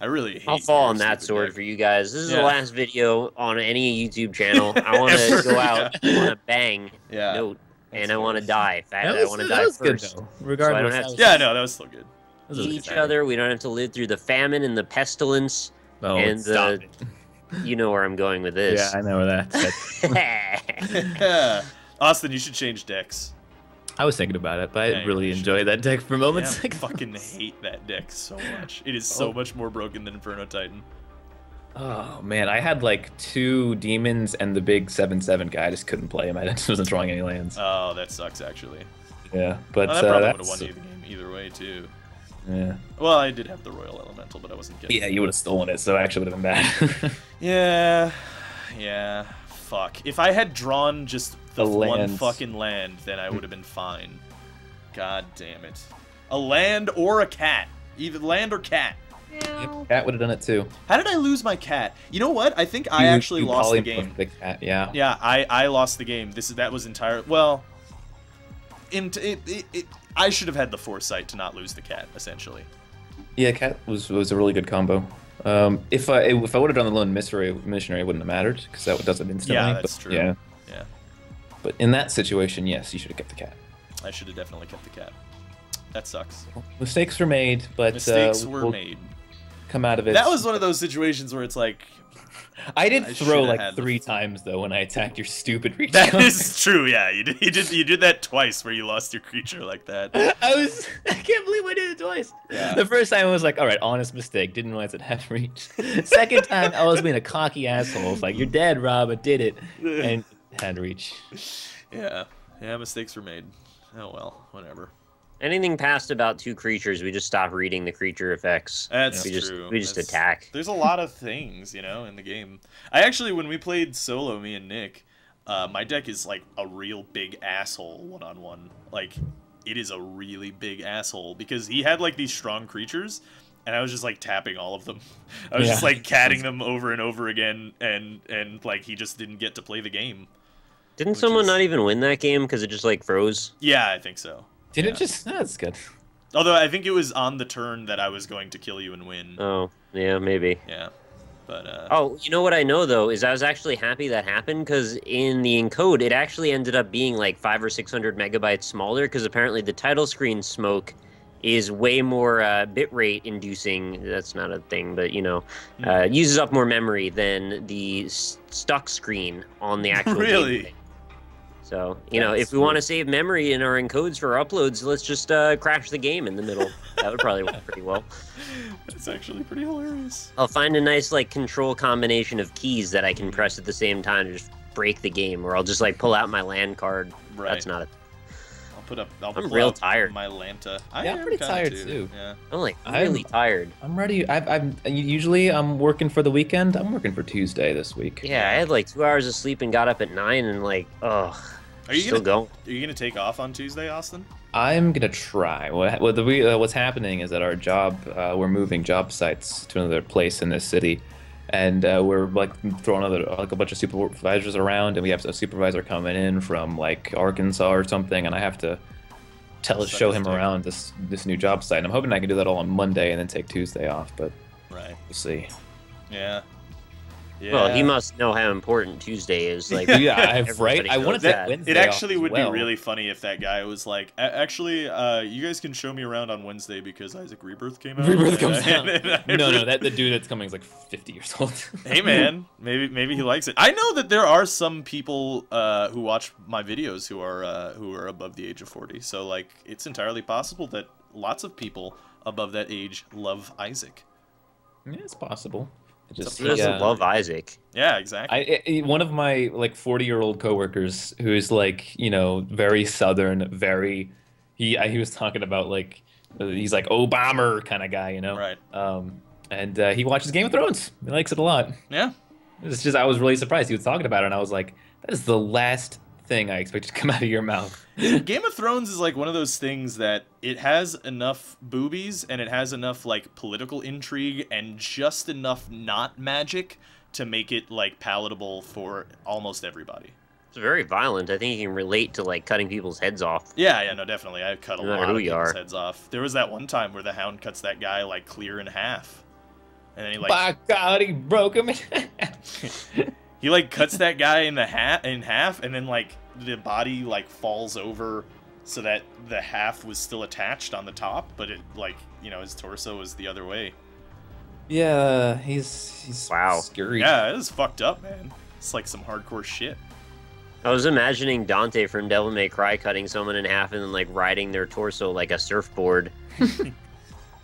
I really hate I'll fall your on that stupid sword deck. for you guys. This is the last video on any YouTube channel. I want to go out on a bang note, and I want to die. I want to die first. Good, though. Regardless, so I don't have Yeah, no, that was still good. eat each other. We don't have to live through the famine and the pestilence. Oh, and stop it. You know where I'm going with this. Yeah, I know where that's. Austin, you should change decks. I was thinking about it, but I really enjoyed that deck for moments. I fucking hate that deck so much. It is so much more broken than Inferno Titan. Oh man, I had like 2 demons and the big 7/7 guy. I just couldn't play him. I just wasn't drawing any lands. Oh, that sucks actually. Yeah, but that probably would have won you the game either way too. Yeah. Well, I did have the Royal Elemental, but I wasn't getting. Yeah, you would have stolen it, so it actually would have been bad. Yeah. Fuck. If I had drawn just the one fucking land, then I would have been fine. God damn it. A land or a cat. Either land or cat. Yep, cat would have done it too. How did I lose my cat? You know what? I think I actually lost the game. The cat, yeah. Yeah, I lost the game. That was entire. Well, I should have had the foresight to not lose the cat, essentially. Yeah, cat was a really good combo. If I would have done the lone missionary, it wouldn't have mattered because that does it instantly. Yeah, that's true. Yeah. Yeah. But in that situation, yes, you should have kept the cat. I should have definitely kept the cat. That sucks. Mistakes were made, but mistakes were made. Come out of it. That was one of those situations where it's like. I did throw like 3 times though when I attacked your stupid creature. That is true. Yeah, you did that twice where you lost your creature like that. I can't believe I did it twice. Yeah. The first time I was like, all right, honest mistake. Didn't realize it had reach. Second time I was being a cocky asshole. It's like, you're dead, Rob. I did it, and it had reach. Yeah, mistakes were made. Oh well, whatever. Anything past about 2 creatures, we just stop reading the creature effects. That's true. We just attack. There's a lot of things, in the game. I actually, when we played solo, me and Nick, my deck is like a real big asshole one-on-one. Like, it is a really big asshole because he had like these strong creatures, and I was just like tapping all of them. I was just like catting them over and over again, and like he just didn't get to play the game. Didn't someone not even win that game because it just like froze? Yeah, I think so. Did it just? That's good. Although I think it was on the turn that I was going to kill you and win. Oh, yeah, maybe. Yeah, but Oh, you know what I know though is I was actually happy that happened because in the encode it actually ended up being like 500 or 600 megabytes smaller because apparently the title screen smoke is way more bitrate inducing. That's not a thing, but uses up more memory than the stuck screen on the actual really. Game. So, if we want to save memory in our encodes for our uploads, let's just crash the game in the middle. That would probably work pretty well. It's actually pretty hilarious. I'll find a nice, control combination of keys that I can press at the same time to just break the game, or I'll just, pull out my land card. Right. That's not a... I'm real tired. My Lanta. I'm pretty tired, too. Yeah. I'm really tired. I'm ready. Usually I'm working for the weekend. I'm working for Tuesday this week. Yeah, I had, 2 hours of sleep and got up at 9 and, ugh. Are you going? Are you gonna take off on Tuesday, Austin? I'm gonna try. What's happening is that our job, we're moving job sites to another place in this city, and we're like throwing a bunch of supervisors around, and we have a supervisor coming in from like Arkansas or something, and I have to show him around this new job site. And I'm hoping I can do that all on Monday and then take Tuesday off, but right, we'll see. Yeah. Yeah. Well, he must know how important Tuesday is. Like, yeah, right. I wanted that Wednesday. It actually would be really funny if that guy was like, actually, you guys can show me around on Wednesday because Isaac Rebirth came out. Rebirth comes out. No, the dude that's coming is like 50 years old. Hey man, maybe he likes it. I know that there are some people who watch my videos who are above the age of 40. So like, it's entirely possible that lots of people above that age love Isaac. Yeah, it's possible. He doesn't love Isaac. Yeah, exactly. One of my like 40-year-old coworkers who's like, you know, very Southern, he was talking about like he's like Obama kind of guy, you know. Right. And he watches Game of Thrones. He likes it a lot. Yeah. It's just I was really surprised he was talking about it, and I was like, that is the last thing I expected to come out of your mouth. Game of Thrones is like one of those things that it has enough boobies and it has enough like political intrigue and just enough not magic to make it like palatable for almost everybody. It's very violent. I think you can relate to like cutting people's heads off. Yeah, no, definitely. I've cut a lot of people's are. heads off. There was that one time where the Hound cuts that guy like clear in half, and then he like, by God, he broke him in half. He like cuts that guy in half, and then like the body like falls over so that the half was still attached on the top, but it like, you know, his torso was the other way. Yeah, he's wow. Scary. Yeah, it was fucked up, man. It's like some hardcore shit. I was imagining Dante from Devil May Cry cutting someone in half and then like riding their torso like a surfboard.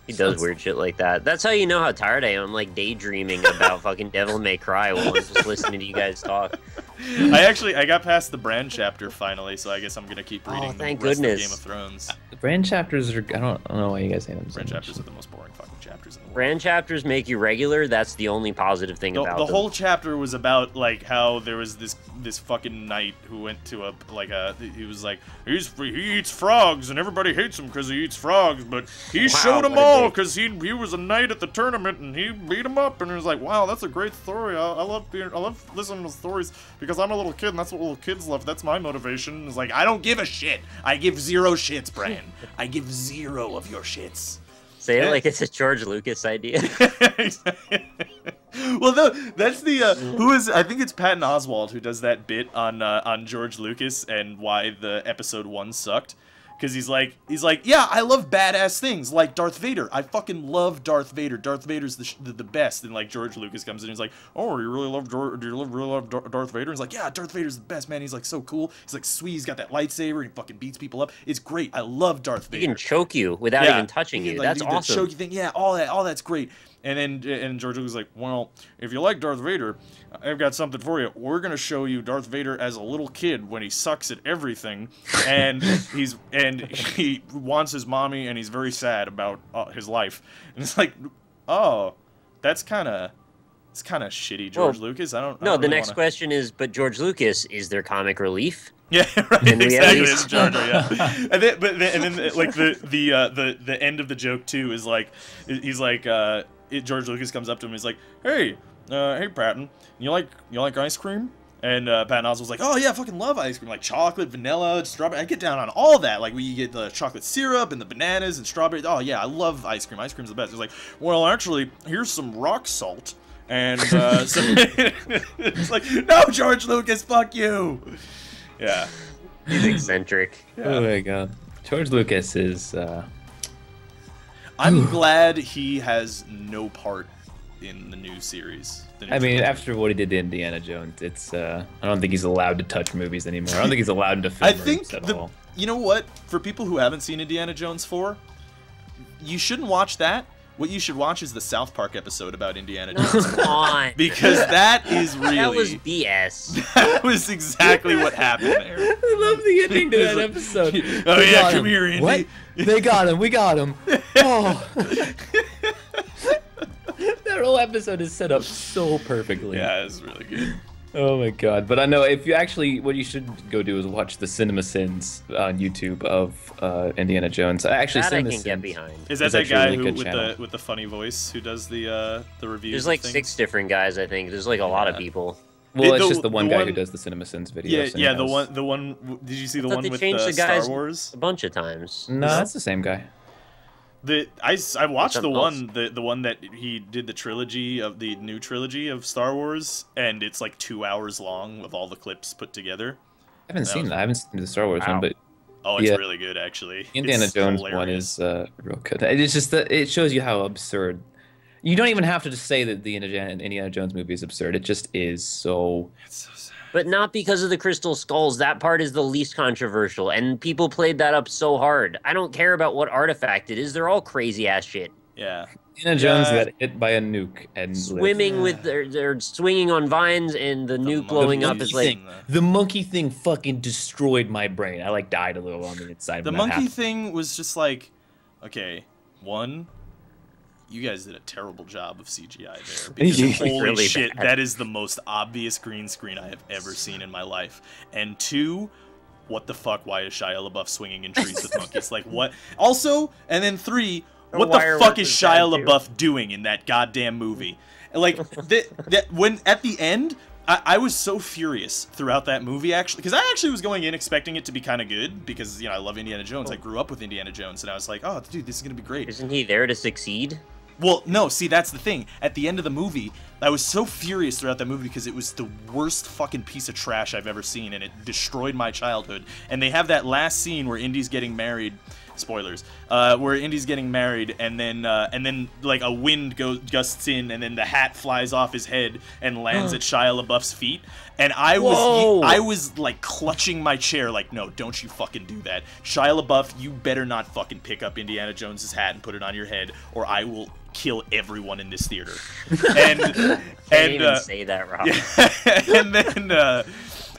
He does weird shit like that. That's how you know how tired I am. I'm like daydreaming about fucking Devil May Cry while I'm just listening to you guys talk. I got past the Bran chapter finally, so I guess I'm gonna keep reading the rest of Game of Thrones. The Bran chapters are, I don't know why you guys hate them. Bran chapters are the most boring fucking chapters in the world. Bran chapters make you regular. That's the only positive thing about them. The whole chapter was about like how there was this fucking knight who went to he was like he eats frogs and everybody hates him because he eats frogs, but he showed them all because he was a knight at the tournament and he beat him up, and he was like, wow, that's a great story. I love listening to stories because I'm a little kid and that's what little kids love. That's my motivation. It's like, I don't give a shit. I give 0 shits, Bran. I give 0 of your shits. Say it like it's a George Lucas idea. Well, no, that's the I think it's Patton Oswalt who does that bit on George Lucas and why the episode 1 sucked. Because he's like, yeah, I love badass things like Darth Vader. I fucking love Darth Vader. Darth Vader's the best. And like George Lucas comes in, and he's like, oh, do you really love Darth Vader? And he's like, yeah, Darth Vader's the best, man. He's like so cool. He's like sweet. He's got that lightsaber. He fucking beats people up. It's great. I love Darth Vader. He can choke you without even touching you. That's awesome. Choke you thing, yeah, all that's great. And then George Lucas is like, well, if you like Darth Vader, I've got something for you. We're gonna show you Darth Vader as a little kid when he sucks at everything, and he wants his mommy, and he's very sad about his life. And it's like, oh, it's kind of shitty, George Lucas. I don't. No, the next question is, but George Lucas, is there comic relief? Yeah, right. Exactly. It's Jar Jar, yeah. and then like the end of the joke too is like, he's like, George Lucas comes up to him. He's like, hey Patton, you like ice cream? And Patton Oswalt's like, oh yeah, I fucking love ice cream, like chocolate, vanilla, strawberry. I get down on all that. Like you get the chocolate syrup and the bananas and strawberries. Oh yeah, I love ice cream. Ice cream's the best. He's like, well, actually, here's some rock salt. And so it's like, no, George Lucas, fuck you. Yeah. He's eccentric. Yeah. Oh my God. George Lucas is I'm glad he has no part in the new series. I mean, after what he did to Indiana Jones, it's I don't think he's allowed to touch movies anymore. I don't think he's allowed to film movies at all. You know what? For people who haven't seen Indiana Jones 4, you shouldn't watch that. What you should watch is the South Park episode about Indiana Jones. Come on. Because that is really... That was BS. That was exactly what happened there. I love the ending to that episode. Oh yeah, come here, Indy. What? They got him. We got him. Oh. That whole episode is set up so perfectly. Yeah, it's really good. Oh my god! But I know if you actually, what you should go do is watch the Cinema Sins on YouTube of Indiana Jones. Actually, That I Cinema can Sins get behind. Is that is that actually a guy really who good with channel. the funny voice who does the reviews? There's like of things? 6 different guys, I think. There's like a lot of people. Well, it's The- just the one the guy who one- does the Cinema Sins videos. Yeah, and he yeah. has- The one. Did you see the I thought one they with changed the the guys Star Wars? a bunch of times. No, that's the same guy. I watched the Something one the one that he did the trilogy of the new trilogy of Star Wars, and it's like 2 hours long of all the clips put together. I haven't seen was- that. I haven't seen the Star Wars Wow. one, but Oh, it's Yeah. really good actually. Indiana It's Jones one hilarious. is real good. It's just that it shows you how absurd. You don't even have to just say that the Indiana Jones movie is absurd. It just is so. It's so sad. But not because of the crystal skulls. That part is the least controversial, and people played that up so hard. I don't care about what artifact it is. They're all crazy ass shit. Yeah. Indiana Jones Yeah. got hit by a nuke and lived. Swimming with they're swinging on vines, and the nuke blowing up is like The monkey thing fucking destroyed my brain. I like died a little on the inside. The when that monkey happened. thing was just like, okay, one, you guys did a terrible job of CGI there. Because holy Really shit, bad. that is the most obvious green screen I have ever seen in my life. And two, what the fuck? Why is Shia LaBeouf swinging in trees with monkeys? Like what? Also, and then three, what the wire fuck work is is Shia bad, too. LaBeouf doing in that goddamn movie? Like that when at the end. I was so furious throughout that movie, actually, because I actually was going in expecting it to be kind of good, because, you know, I love Indiana Jones. I grew up with Indiana Jones, and I was like, oh, dude, this is going to be great. Isn't he there to succeed? Well, no, see, that's the thing. At the end of the movie, I was so furious throughout that movie because it was the worst fucking piece of trash I've ever seen, and it destroyed my childhood. And they have that last scene where Indy's getting married. Spoilers. Where Indy's getting married, and then like a wind gusts in, and then the hat flies off his head and lands at Shia LaBeouf's feet. And I Whoa. was like clutching my chair, like, no, don't you fucking do that, Shia LaBeouf. You better not fucking pick up Indiana Jones's hat and put it on your head, or I will kill everyone in this theater. And Can't even say that, Rob. and then.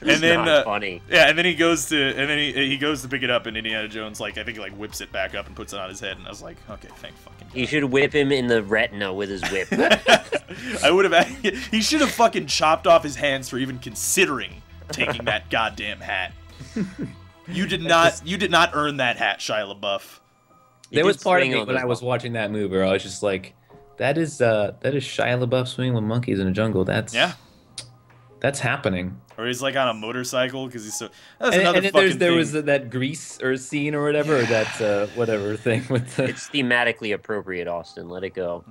It's And then, not funny. yeah, and then he goes to pick it up, and Indiana Jones, like, I think, like, whips it back up and puts it on his head, and I was like, okay, thank fucking God. He should whip him in the retina with his whip. I would have. He should have fucking chopped off his hands for even considering taking that goddamn hat. You did not earn that hat, Shia LaBeouf. There was did part of swing me on when those I was watching that movie where I was just like, that is Shia LaBeouf swinging with monkeys in a jungle. That's happening. Or he's like on a motorcycle because he's so. That's And, another and then fucking there thing. was that Grease or scene or whatever, or that whatever thing with the. It's thematically appropriate, Austin. Let it go.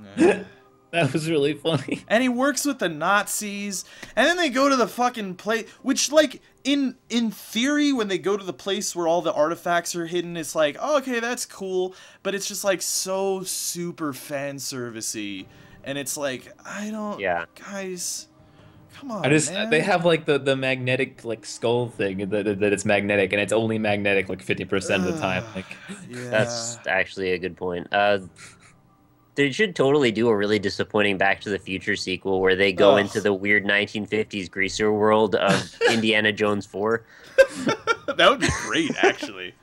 That was really funny. And he works with the Nazis, and then they go to the fucking place, which, like, in theory, when they go to the place where all the artifacts are hidden, it's like, oh, okay, that's cool, but it's just, like, so super fan servicey, and it's like, I don't, Yeah. guys, come on, They man. have like the magnetic like skull thing that it's magnetic, and it's only magnetic like 50% of the time. Like, Yeah. That's actually a good point. They should totally do a really disappointing Back to the Future sequel where they go Ugh. into the weird 1950s greaser world of Indiana Jones 4. That would be great, actually.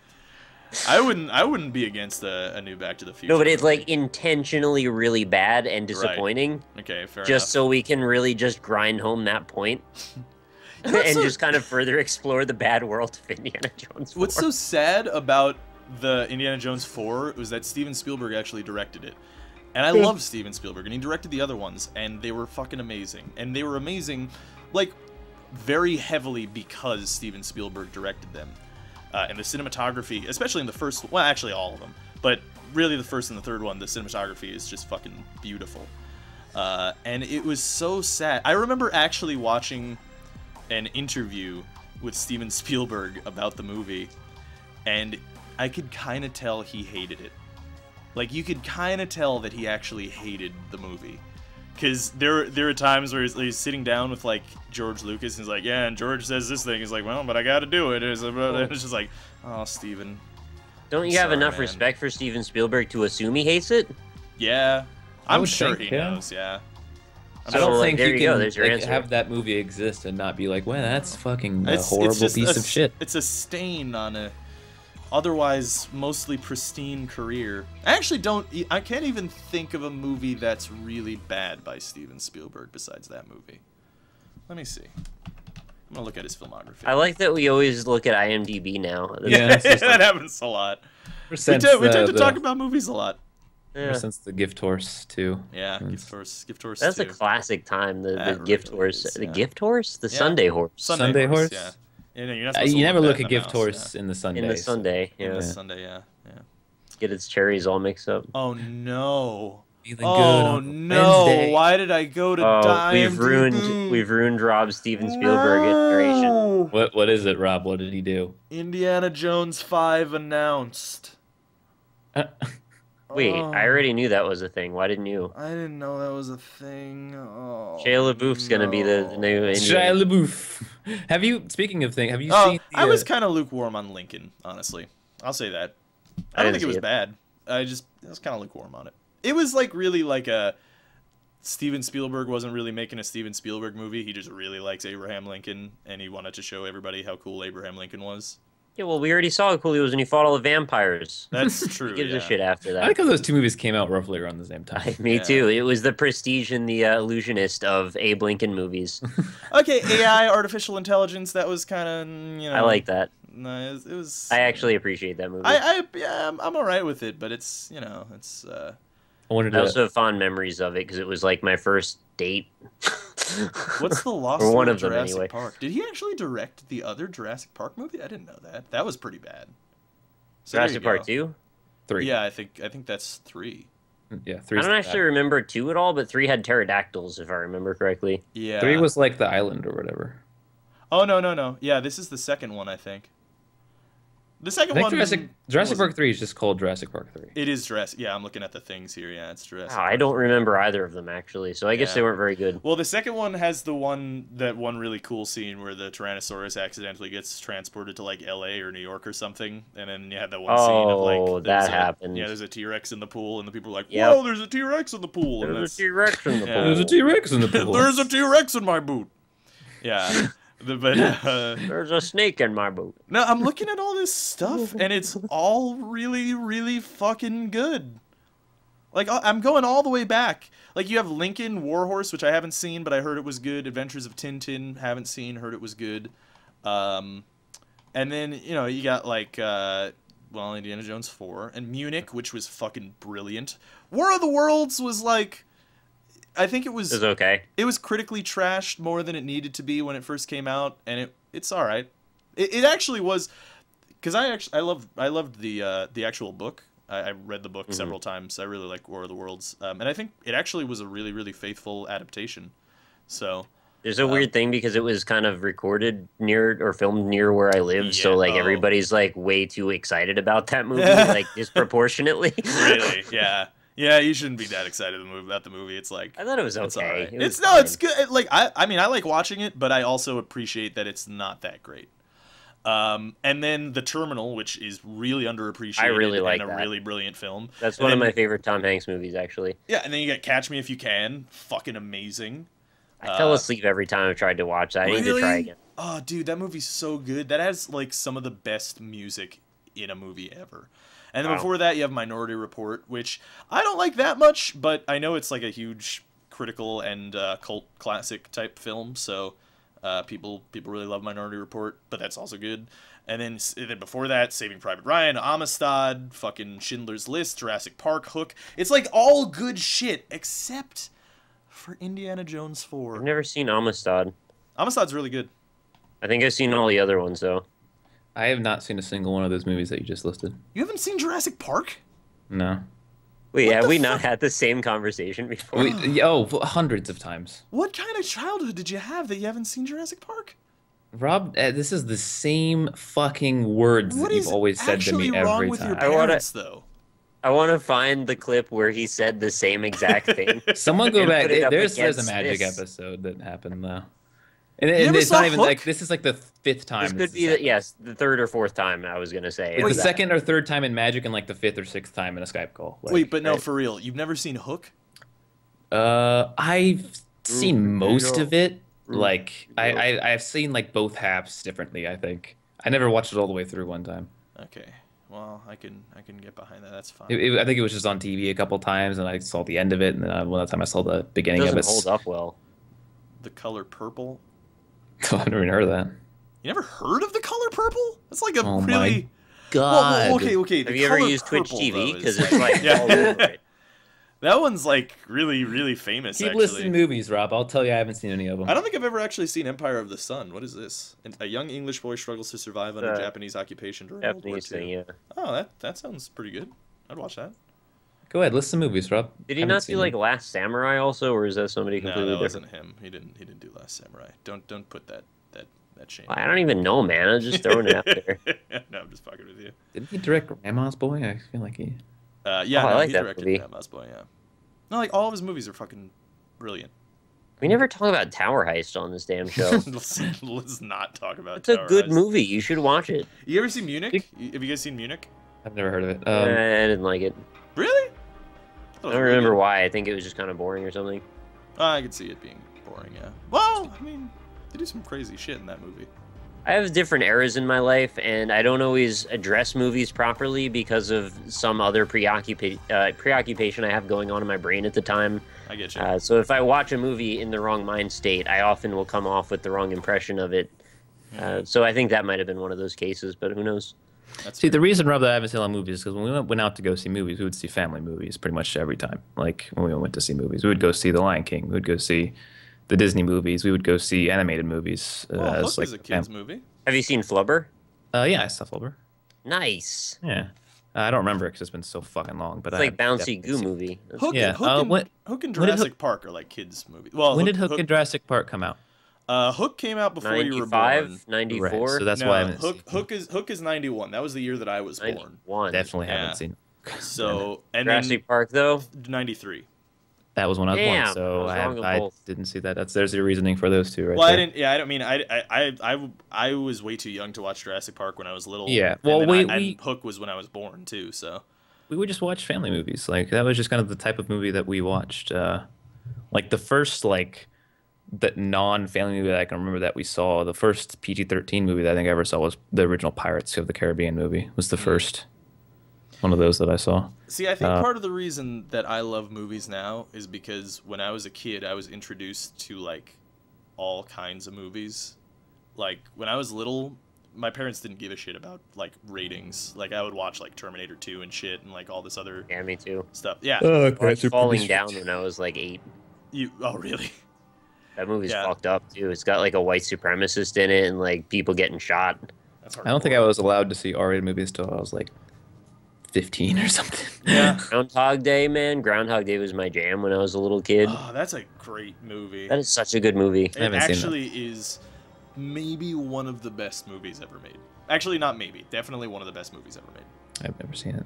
I wouldn't be against a new Back to the Future. No, but it's movie. like intentionally really bad and disappointing, Okay, fair just enough. so we can really just grind home that point and What's so- just kind of further explore the bad world of Indiana Jones 4. What's so sad about the Indiana Jones 4 was that Steven Spielberg actually directed it. And I love Steven Spielberg, and he directed the other ones, and they were fucking amazing. And they were amazing, like, very heavily because Steven Spielberg directed them. And the cinematography, especially in the first, well, actually all of them, but really the first and the third one, the cinematography is just fucking beautiful. And it was so sad. I remember actually watching an interview with Steven Spielberg about the movie, and I could kind of tell he hated it. Like, you could kind of tell that he actually hated the movie. Because there are times where he's sitting down with, like, George Lucas, and he's like, yeah, and George says this thing. He's like, well, but I gotta do it. And it's just like, oh, Steven. Don't you have Sorry, enough man. respect for Steven Spielberg to assume he hates it? Yeah. I I'm would sure think, he yeah. knows, yeah. I don't So, like, think there you you can go, there's your like, answer. have that movie exist and not be like, well, that's fucking a It's horrible just piece of shit. It's a stain on a otherwise mostly pristine career. I can't even think of a movie that's really bad by Steven Spielberg besides that movie. Let me see. I'm gonna look at his filmography. I like that we always look at IMDb now. Yeah, that happens a lot. We tend to talk about movies a lot. Ever since the Gift Horse too. Yeah, Gift Horse. That's too. a classic time. The Gift Horse. Is, The Gift Horse. The yeah. Sunday Horse. Sunday Horse. Yeah. You're not supposed to you never look at at Gift Horse in the Sunday. In the Sunday. Yeah. In the Sunday. Yeah. Get its cherries all mixed up. Oh no. Feeling Oh good no! Wednesday. Why did I go to IMDb? We've ruined Rob's Steven Spielberg narration. What is it, Rob? What did he do? Indiana Jones 5 announced. Wait, I already knew that was a thing. Why didn't you? I didn't know that was a thing. Oh, Shia LaBeouf's gonna be the new Shia Indiana. LaBeouf. Have you? Speaking of things, have you seen? I was kind of lukewarm on Lincoln, honestly. I'll say that. I don't think it was bad. I was kind of lukewarm on it. It was like really like a Steven Spielberg wasn't really making a Steven Spielberg movie. He just really likes Abraham Lincoln, and he wanted to show everybody how cool Abraham Lincoln was. Yeah, well, we already saw how cool he was when he fought all the vampires. That's true. Who gives a shit after that? I like how those two movies came out roughly around the same time. Me too. It was the Prestige and the Illusionist of Abe Lincoln movies. Okay, AI, artificial intelligence. That was kind of I like that. No, it was. I actually appreciate that movie. I'm alright with it, but it's it's. I also have fond memories of it because it was like my first date. What's the Lost or one of of them Jurassic anyway. Park? Did he actually direct the other Jurassic Park movie? I didn't know that. That was pretty bad. So Jurassic Park 2? 3. Yeah, I think that's 3. Yeah, 3. I don't actually remember 2 at all, but 3 had pterodactyls, if I remember correctly. Yeah. 3 was like the island or whatever. Oh no. Yeah, this is the second one, I think. The second one. Jurassic Park 3 is just called Jurassic Park 3. It is Jurassic. Yeah, I'm looking at the things here. Yeah, it's Jurassic. Wow, I don't remember either of them actually, so I guess they weren't very good. Well, the second one has that one really cool scene where the Tyrannosaurus accidentally gets transported to like L.A. or New York or something, and then you had that one scene of like that happened. Yeah, there's a T-Rex in the pool, and the people are like, "Whoa, there's a T-Rex in the pool!" There's a T-Rex in the pool. There's a T-Rex in the pool. There's a T-Rex in my boot. Yeah. There's a snake in my boot. No, I'm looking at all this stuff, and it's all really, really fucking good. Like, I'm going all the way back. Like, you have Lincoln Warhorse, which I haven't seen, but I heard it was good. Adventures of Tintin, haven't seen, heard it was good. And then, you got, like, Indiana Jones 4, and Munich, which was fucking brilliant. War of the Worlds was, like... I think it was okay. It was critically trashed more than it needed to be when it first came out, and it's all right. It actually was, because I loved the actual book. I read the book several times. I really like War of the Worlds, and I think it actually was a really, really faithful adaptation. So there's a weird thing because it was kind of recorded near or filmed near where I live, so like everybody's like way too excited about that movie, like disproportionately. Really? Yeah. Yeah, you shouldn't be that excited about the movie. It's like I thought it was okay. It's all right. It's it's good. Like I mean, I like watching it, but I also appreciate that it's not that great. And then The Terminal, which is really underappreciated. I really like and that. a really brilliant film. That's one of my favorite Tom Hanks movies, actually. Yeah, and then you got Catch Me If You Can, fucking amazing. I fell asleep every time I tried to watch that. I need to try again. Oh, dude, that movie's so good. That has like some of the best music in a movie ever. And then before that, you have Minority Report, which I don't like that much, but I know it's like a huge critical and cult classic type film, so people really love Minority Report, but that's also good. And then before that, Saving Private Ryan, Amistad, fucking Schindler's List, Jurassic Park, Hook. It's like all good shit, except for Indiana Jones 4. I've never seen Amistad. Amistad's really good. I think I've seen all the other ones, though. I have not seen a single one of those movies that you just listed. You haven't seen Jurassic Park? No. Wait, have we not had the same conversation before? Hundreds of times. What kind of childhood did you have that you haven't seen Jurassic Park? Rob, this is the same fucking words that you've always said to me every time. What is actually wrong with your parents, though? I want to find the clip where he said the same exact thing. Someone go back. There's a against magic this. episode that happened, though. And it's not even Hook? like this is like the 5th time. This could be the 3rd or 4th time I was gonna say. It's the 2nd or 3rd time in Magic and like the 5th or 6th time in a Skype call. Like, Wait, but no, for real, you've never seen Hook? I've seen most of it. Like I've seen like both halves differently. I think I never watched it all the way through one time. Okay, well I can get behind that. That's fine. I think it was just on TV a couple times, and I saw the end of it, and then one time I saw the beginning of it. Doesn't hold up well. The Color Purple. I've never even heard of that. You never heard of The Color Purple? That's like a Oh my really... God. Well, okay. Have you ever used Twitch TV? Because it's like... like all over it. That one's like really, really famous. Keep actually. listing movies, Rob. I'll tell you, I haven't seen any of them. I don't think I've ever actually seen Empire of the Sun. What is this? A young English boy struggles to survive under Japanese occupation during World War II. Thing, yeah. Oh, that sounds pretty good. I'd watch that. Go ahead, list some movies, Rob. Did he not do like Last Samurai also, or is that somebody completely different? different? No, that wasn't him. He didn't do Last Samurai. Don't put that shame. I don't even know, man. I'm just throwing it out there. No, I'm just fucking with you. Didn't he direct Grandma's Boy? I feel like he. Yeah, I like he that directed movie. Grandma's Boy. Yeah. No, like all of his movies are fucking brilliant. We never talk about Tower Heist on this damn show. Let's not talk about. It's a Tower good Heist. movie. You should watch it. You ever seen Munich? Have you guys seen Munich? I've never heard of it. I didn't like it. Really? I don't remember why. I think it was just kind of boring or something. I could see it being boring. Yeah. Well, I mean, they do some crazy shit in that movie. I have different eras in my life, and I don't always address movies properly because of some other preoccupation I have going on in my brain at the time. I get you. So if I watch a movie in the wrong mind state, I often will come off with the wrong impression of it. So I think that might have been one of those cases, but who knows? See, the reason, Rob, that I haven't seen a lot of movies is because when we went out to go see movies, we would see family movies pretty much every time. Like, when we went to see movies, we would go see The Lion King. We would go see the Disney movies. We would go see animated movies. Hook is a kid's movie. Have you seen Flubber? Yeah, I saw Flubber. Nice. Yeah. I don't remember it because it's been so fucking long. But It's like bouncy goo movie. Hook, Yeah. Hook and Jurassic Park are like kids' movies. Well, when did Hook and Jurassic Park come out? Hook came out before you were born. 94? Right, so that's why I haven't seen Hook is 91. That was the year that I was born. 91. Definitely haven't seen. So and Jurassic Park though? 93. That was when I was born, Damn, so I was wrong on I both. didn't see that. There's your reasoning for those two, right? Well, there. I didn't. Yeah, I don't mean I was way too young to watch Jurassic Park when I was little. Yeah, and well, then we Hook was when I was born too. So we would just watch family movies. Like that was just kind of the type of movie that we watched. Like the first that non-family movie that I can remember that we saw, the first PG-13 movie that I think I ever saw was the original Pirates of the Caribbean movie. Was the first one of those that I saw. See, I think part of the reason that I love movies now is because when I was a kid, I was introduced to like all kinds of movies. Like when I was little, my parents didn't give a shit about like ratings. Like I would watch like Terminator 2 and shit and like all this other me too. stuff. Yeah. I watched Falling Down when I was like 8. Oh really? That movie's fucked up too. It's got like a white supremacist in it and like people getting shot. I don't think I was allowed to see R-rated movies till I was like 15 or something. Yeah. Groundhog Day, man. Groundhog Day was my jam when I was a little kid. Oh, that's a great movie. That is such a good movie. It actually is maybe one of the best movies ever made. Actually, not maybe. Definitely one of the best movies ever made. I've never seen it.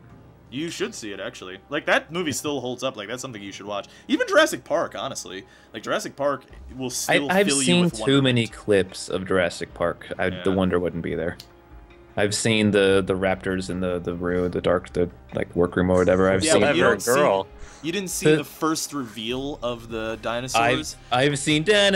You should see it, actually. Like, that movie still holds up. Like, that's something you should watch. Even Jurassic Park, honestly. Like, Jurassic Park will still I've fill you seen with too wonderment. many clips of Jurassic Park. The wonder wouldn't be there. I've seen the raptors in the room, the workroom or whatever. I've seen girl. You didn't see the first reveal of the dinosaurs? I've seen plenty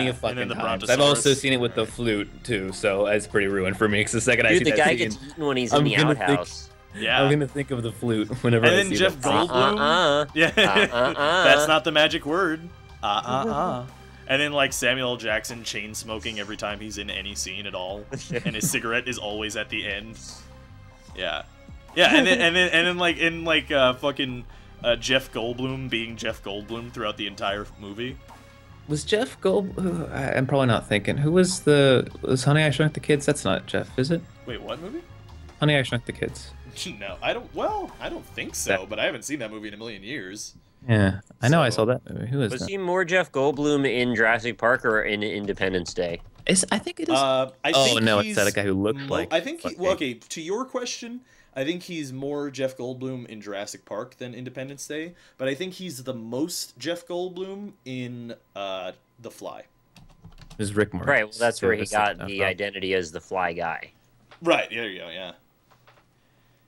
of fucking times. I've also seen it with the flute too, so it's pretty ruined for me. Because the second I see the that guy scene, gets eaten when he's in the outhouse. Yeah, I'm gonna think of the flute whenever I see And then Jeff that. Goldblum. Yeah, that's not the magic word. And then like Samuel L. Jackson chain smoking every time he's in any scene at all, and his cigarette is always at the end. Yeah, yeah, and then fucking Jeff Goldblum being Jeff Goldblum throughout the entire movie. Was Jeff Goldblum? I'm probably not thinking. Who was Honey, I Shrunk the Kids? That's not Jeff, is it? Wait, what movie? Honey, I Shrunk the Kids. No, I don't. Well, I don't think so, but I haven't seen that movie in a million years. Yeah, I know I saw that movie. Who is that? Was he more Jeff Goldblum in Jurassic Park or in Independence Day? I think it is. It's that guy who looked like. I think. Okay, to your question, I think he's more Jeff Goldblum in Jurassic Park than Independence Day, but I think he's the most Jeff Goldblum in The Fly. Is Rick Moranis. Right. Well, that's where he got the identity as the Fly Guy. Right. There you go. Yeah.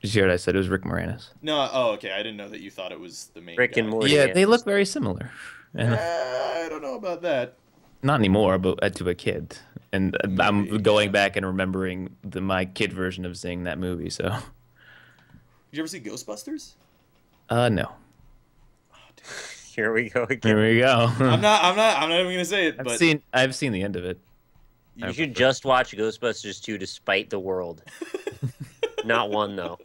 Did you hear what I said? It was Rick Moranis. No. Oh, okay. I didn't know that you thought it was the main Rick guy. and Morty. Yeah, they look very similar. I don't know about that. Not anymore, but to a kid. And I'm going back and remembering my kid version of seeing that movie. So. Did you ever see Ghostbusters? No. Oh, Here we go Here again. we go. I'm not even gonna say it. But I've seen the end of it. You should just watch Ghostbusters 2 to spite the world. Not one though.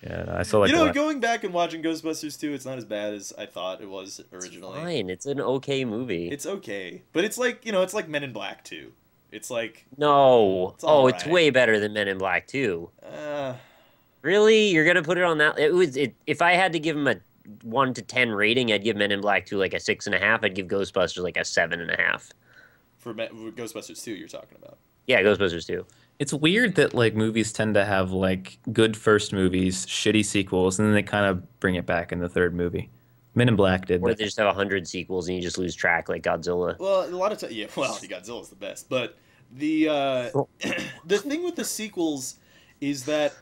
Yeah, I saw like. Going back and watching Ghostbusters 2, it's not as bad as I thought it was originally. It's fine. It's an okay movie. It's okay, but it's like it's like Men in Black 2. It's like no. It's It's way better than Men in Black 2. uh, Really? You're gonna put it on that? If I had to give him a 1 to 10 rating, I'd give Men in Black 2 like a 6.5. I'd give Ghostbusters like a 7.5. for Ghostbusters 2, you're talking about. Yeah, Ghostbusters 2. It's weird that like movies tend to have like good first movies, shitty sequels, and then they kind of bring it back in the third movie. Men in Black did Or that. they just have 100 sequels and you just lose track like Godzilla. Well, a lot of times, yeah. Well, Godzilla's the best, but the the thing with the sequels is that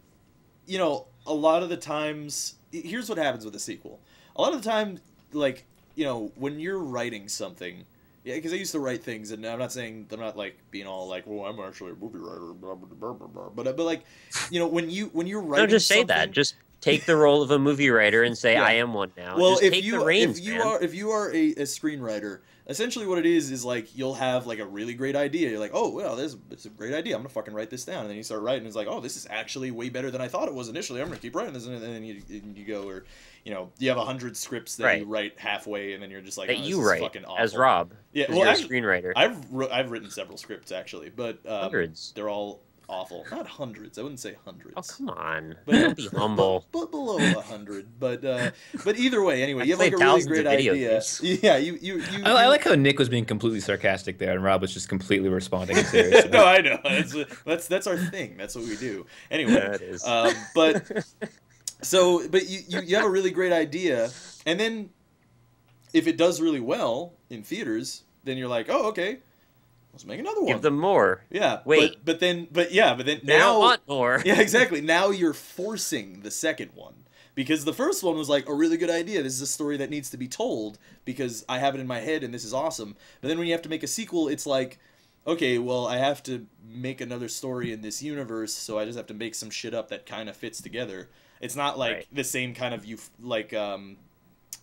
a lot of the times, here's what happens with a sequel. A lot of the time, like when you're writing something. Yeah, because I used to write things, and I'm not saying I'm not like being all like, well, I'm actually a movie writer, blah, blah, blah, blah, blah. But like, when you're writing, No, just say something, that. Just take the role of a movie writer and say, Yeah. I am one now. Well, just take the reins, if you man. are a screenwriter, essentially what it is like you'll have like a really great idea. You're like, oh well, it's a great idea. I'm gonna fucking write this down, and then you start writing. And it's like, oh, this is actually way better than I thought it was initially. I'm gonna keep writing this, and then you go, or you have 100 scripts that you write halfway, and then you're just like, that oh, you this write is fucking awful. as Rob. Yeah, well, well, you're a screenwriter. I've written several scripts actually, but Hundreds. They're all awful. Not hundreds. I wouldn't say hundreds. Oh, come on. But Don't be humble. But below 100. But either way, anyway, you have like a played really thousands great of video idea. games. Yeah, you I like how Nick was being completely sarcastic there, and Rob was just completely responding seriously. No, I know. That's our thing. That's what we do. Anyway, Yeah, it is. but you have a really great idea, and then if it does really well in theaters, then you're like, oh, okay, let's make another one. Give them more. Yeah. Wait. But then They now don't want more. Yeah, exactly. Now you're forcing the second one. Because the first one was like a really good idea. This is a story that needs to be told because I have it in my head and this is awesome. But then when you have to make a sequel, it's like, okay, well, I have to make another story in this universe, so I just have to make some shit up that kind of fits together. It's not like the same kind of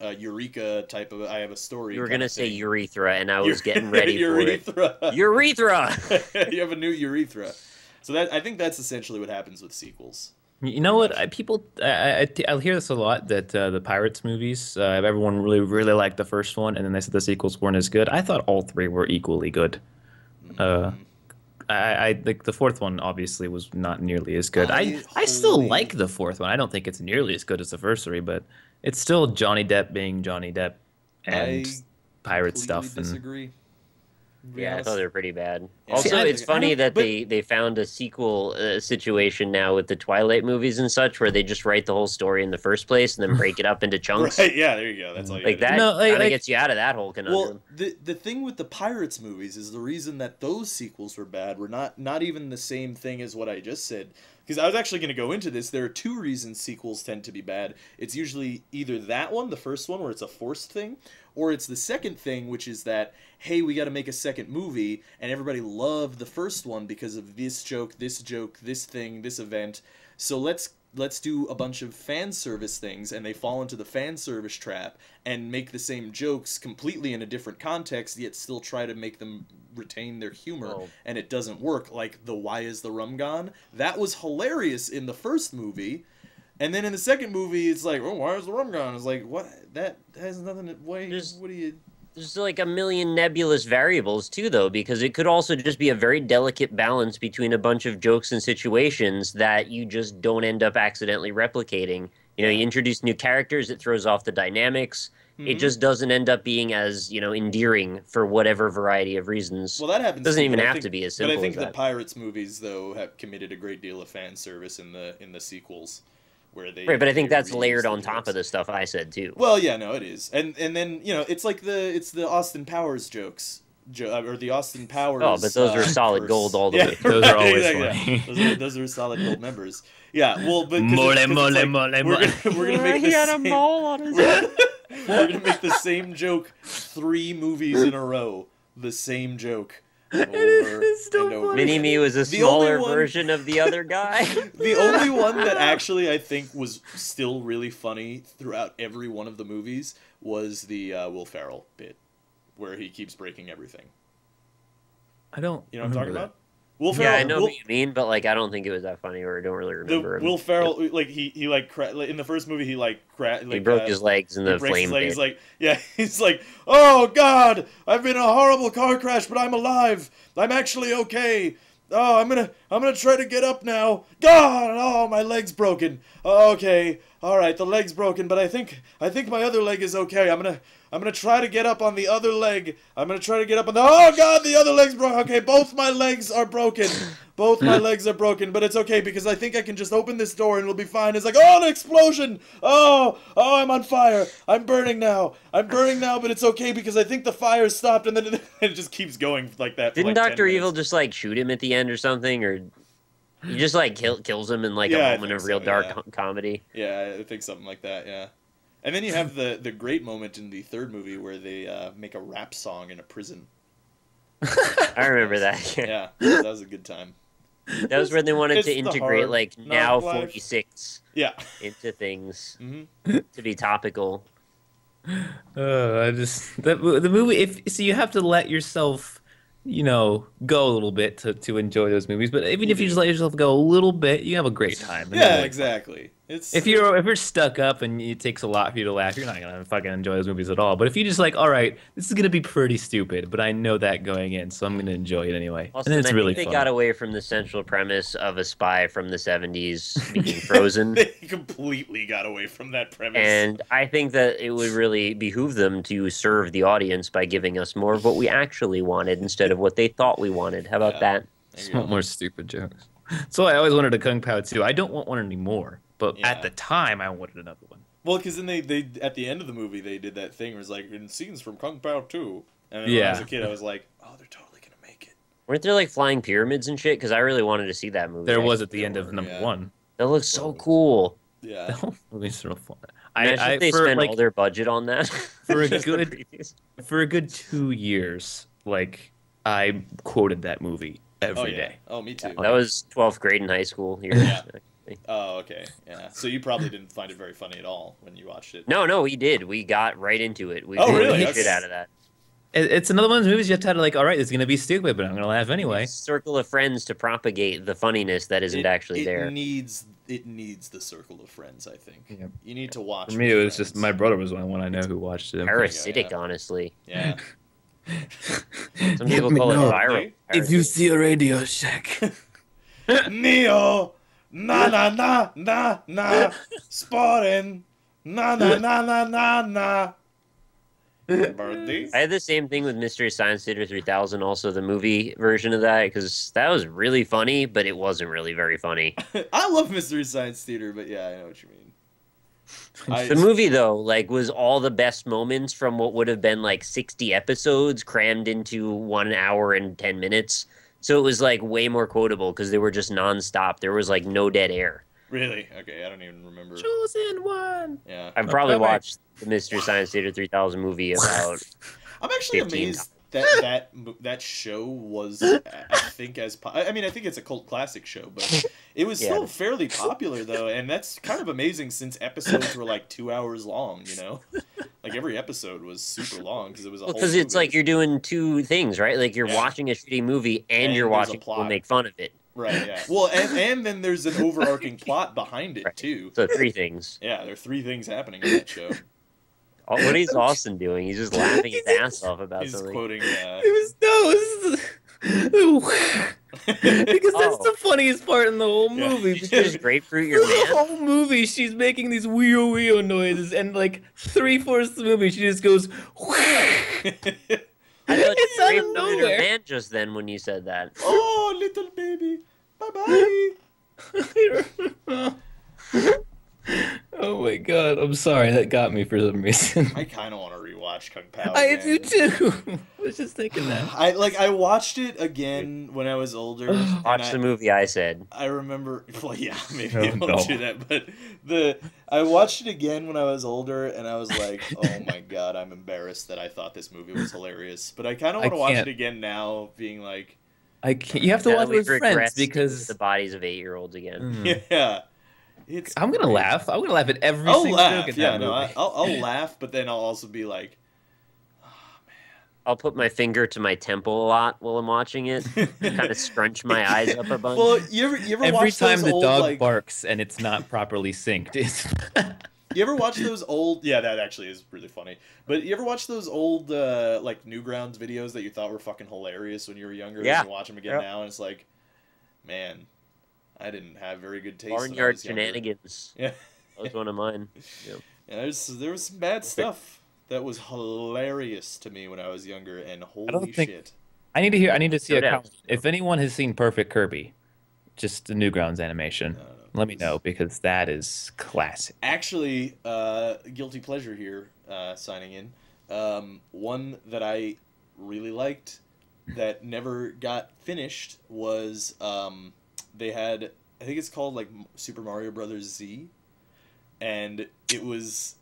Eureka type of I have a story. You were going to say urethra, and I was getting ready for urethra. it. Urethra! You have a new urethra. So I think that's essentially what happens with sequels. You know what? I'll hear this a lot that the Pirates movies, everyone really liked the first one, and then they said the sequels weren't as good. I thought all three were equally good. I think the fourth one obviously was not nearly as good. I still like the fourth one. I don't think it's nearly as good as the first three, but it's still Johnny Depp being Johnny Depp and pirate stuff. Disagree. Yeah, I thought they were pretty bad. Yeah. Also, See, it's funny that they found a sequel situation now with the Twilight movies and such, where they just write the whole story in the first place and then break it up into chunks. Right? Yeah, there you go. That's all you Like gotta that do. kind of gets you out of that whole conundrum. Well, the thing with the Pirates movies is the reason that those sequels were bad were not even the same thing as what I just said. Because I was actually going to go into this. There are two reasons sequels tend to be bad. It's usually either that one, the first one, where it's a forced thing, or it's the second thing, which is that, hey, we got to make a second movie, and everybody loved the first one because of this joke, this thing, this event. So let's do a bunch of fan service things, and they fall into the fan service trap and make the same jokes completely in a different context, yet still try to make them retain their humor, and it doesn't work. Like the Why Is the Rum Gone? That was hilarious in the first movie, and then in the second movie, it's like, oh, why is the rum gone? It's like, what? That has nothing to... What do you... There's like a million nebulous variables too, though, because it could also just be a very delicate balance between a bunch of jokes and situations that you just don't end up accidentally replicating. You know, you introduce new characters, it throws off the dynamics. It just doesn't end up being as, endearing for whatever variety of reasons. Well, that happens. It doesn't even have to be as simple as that. But I think the Pirates movies, though, have committed a great deal of fan service in the sequels. Where they, right, but I think that's layered on top of the stuff I said too. Well, yeah, no, it is, and then it's like the Austin Powers jokes, or the Austin Powers. Oh, but those are solid gold all the way. Those are always funny. Those are solid gold members. Yeah, well, but mole. We're gonna make He had a mole on his head. We're gonna make the same joke 3 movies in a row. The same joke. It's still and over funny. Mini again. Me was a The only smaller one- version of the other guy. The only one that actually I think was still really funny throughout every one of the movies was the Will Ferrell bit, where he keeps breaking everything. I don't. You know what I'm talking remember about? Will Yeah, Ferrell. I know Will, what you mean, but like I don't think it was that funny, or I don't really remember him. Will Ferrell, like he like in the first movie he like He broke his legs in he the breaks his flame leg. pit. He's like, yeah, he's like, oh God, I've been in a horrible car crash, but I'm alive. I'm actually okay. Oh, I'm gonna try to get up now. God, oh, my leg's broken. Oh, okay, all right, the leg's broken, but I think my other leg is okay. I'm gonna try to get up on the other leg. I'm gonna try to get up on the. Oh God, the other leg's broken. Okay, both my legs are broken. Both my legs are broken, but it's okay because I think I can just open this door and it'll be fine. It's like, oh, an explosion! Oh, I'm on fire. I'm burning now. But it's okay because I think the fire stopped, and then it just keeps going like that. For Didn't like 10 Dr. Evil minutes. just like shoot him at the end or something, or he just like kills him in like Yeah, I a moment think of real so, dark yeah. comedy? Yeah, I think something like that. Yeah, and then you have the great moment in the third movie where they make a rap song in a prison. I remember that. Yeah, that was a good time. That was where they wanted It's to the integrate hard like knock now life. 46 Yeah. into things Mm-hmm. to be topical. I just the movie. If so, you have to let yourself, go a little bit to enjoy those movies. But even if you just let yourself go a little bit, you have a great time. And Yeah, like, exactly. It's if you're stuck up and it takes a lot for you to laugh, you're not gonna fucking enjoy those movies at all. But if you just like, all right, this is gonna be pretty stupid, but I know that going in, so I'm gonna enjoy it anyway. Also, And then it's I really think they fun. got away from the central premise of a spy from the 70s being frozen. they completely got away from that premise. And I think that it would really behoove them to serve the audience by giving us more of what we actually wanted instead of what they thought we wanted. How about Yeah. that? There you Just want go. more stupid jokes. So I always wanted a Kung Pao too. I don't want one anymore, but Yeah. at the time I wanted another one. Well, because then they at the end of the movie they did that thing where it's like in scenes from Kung Pao 2. And then when I was Yeah. a kid, I was like, oh, they're totally gonna make it. Weren't there like flying pyramids and shit? Because I really wanted to see that movie. There was at there the end were, of number yeah. one. That looks so cool. Yeah. The whole movie's real fun. Imagine if they for spent like all their budget on that. for a Just the good previous- for a good 2 years, like I quoted that movie every day. Oh, me too. That was 12th grade in high school. Here. Yeah. Oh, okay. Yeah. So you probably didn't find it very funny at all when you watched it. No, we did. We got right into it. We Oh, did really? the Okay. shit out of that. It's another one of those movies you have to like, all right, it's gonna be stupid, but I'm gonna laugh anyway. Circle of friends to propagate the funniness that isn't actually there. It needs the circle of friends, I think. Yep. You need to watch. For me, it with was just friends. my brother was the only one I know who watched it. Parasitic, Yeah. honestly. Yeah. Some people call it know. viral. If you see a Radio Shack, Neo, na, sporting, na. Birthday. I had the same thing with Mystery Science Theater 3000, also the movie version of that, because that was really funny, but it wasn't really very funny. I love Mystery Science Theater, but yeah, I know what you mean. The movie, though, like, was all the best moments from what would have been like 60 episodes crammed into 1 hour and 10 minutes. So it was like way more quotable because they were just nonstop. There was like no dead air. Really? Okay, I don't even remember. chosen one. Yeah. I've probably Okay. watched the Mystery Science Theater 3000 movie about I'm actually 15 amazed that show was, I think, I mean, I think it's a cult classic show, but it was Yeah. still fairly popular, though, and that's kind of amazing since episodes were like 2 hours long, you know? Like, every episode was super long because it was a whole because it's movie. like you're doing two things, right? Like you're Yeah. watching a shitty movie and you're there's a watching people plot. make fun of it. Right, yeah. Well, and then there's an overarching plot behind it, Right. too. So three things. Yeah, there are 3 things happening in that show. What is Austin doing? He's just laughing his ass off about He's something. quoting, It was because that's Oh. the funniest part in the whole Yeah. movie. Just Because grapefruit your the man. whole movie, she's making these wee-o noises, and like 3/4 of the movie, she just goes. I thought It's you out of grapefruited nowhere. your man just then when you said that. oh, little baby, bye-bye. Oh my God, I'm sorry. That got me for some reason. I kind of want to rewatch Kung Pao I again. do too. I was just thinking that. I watched it again when I was older, and Watch the movie I said. I remember. Well, yeah, maybe Oh, I won't no. do that, but I watched it again when I was older, and I was like, oh my God, I'm embarrassed that I thought this movie was hilarious. But I kind of I want to watch it can't. again now, being like, I can't. You have to Now watch that it with we've friends regressed into because the bodies of 8-year-olds again. yeah, it's. I'm gonna great. laugh. I'm gonna laugh at every I'll single laugh. joke in Yeah, that no, movie. I'll laugh, but then I'll also be like, I'll put my finger to my temple a lot while I'm watching it. Kind of scrunch my eyes up a bunch. well, you ever Every watch those time the old dog like barks and it's not properly synced, it's you ever watch those old? Yeah, that actually is really funny. But you ever watch those old like Newgrounds videos that you thought were fucking hilarious when you were younger? Yeah. And you watch them again Yep. now, and it's like, man, I didn't have very good taste when I Barnyard was younger. Shenanigans. Yeah, That was one of mine. Yep. yeah. There was some bad stuff that was hilarious to me when I was younger, and holy think- shit. I need to hear. I need to see No a doubt. comment. If anyone has seen Perfect Kirby, just the Newgrounds animation, let me know because that is classic. Actually, guilty pleasure here, signing in. One that I really liked that never got finished was they had, I think it's called like Super Mario Brothers Z, and it was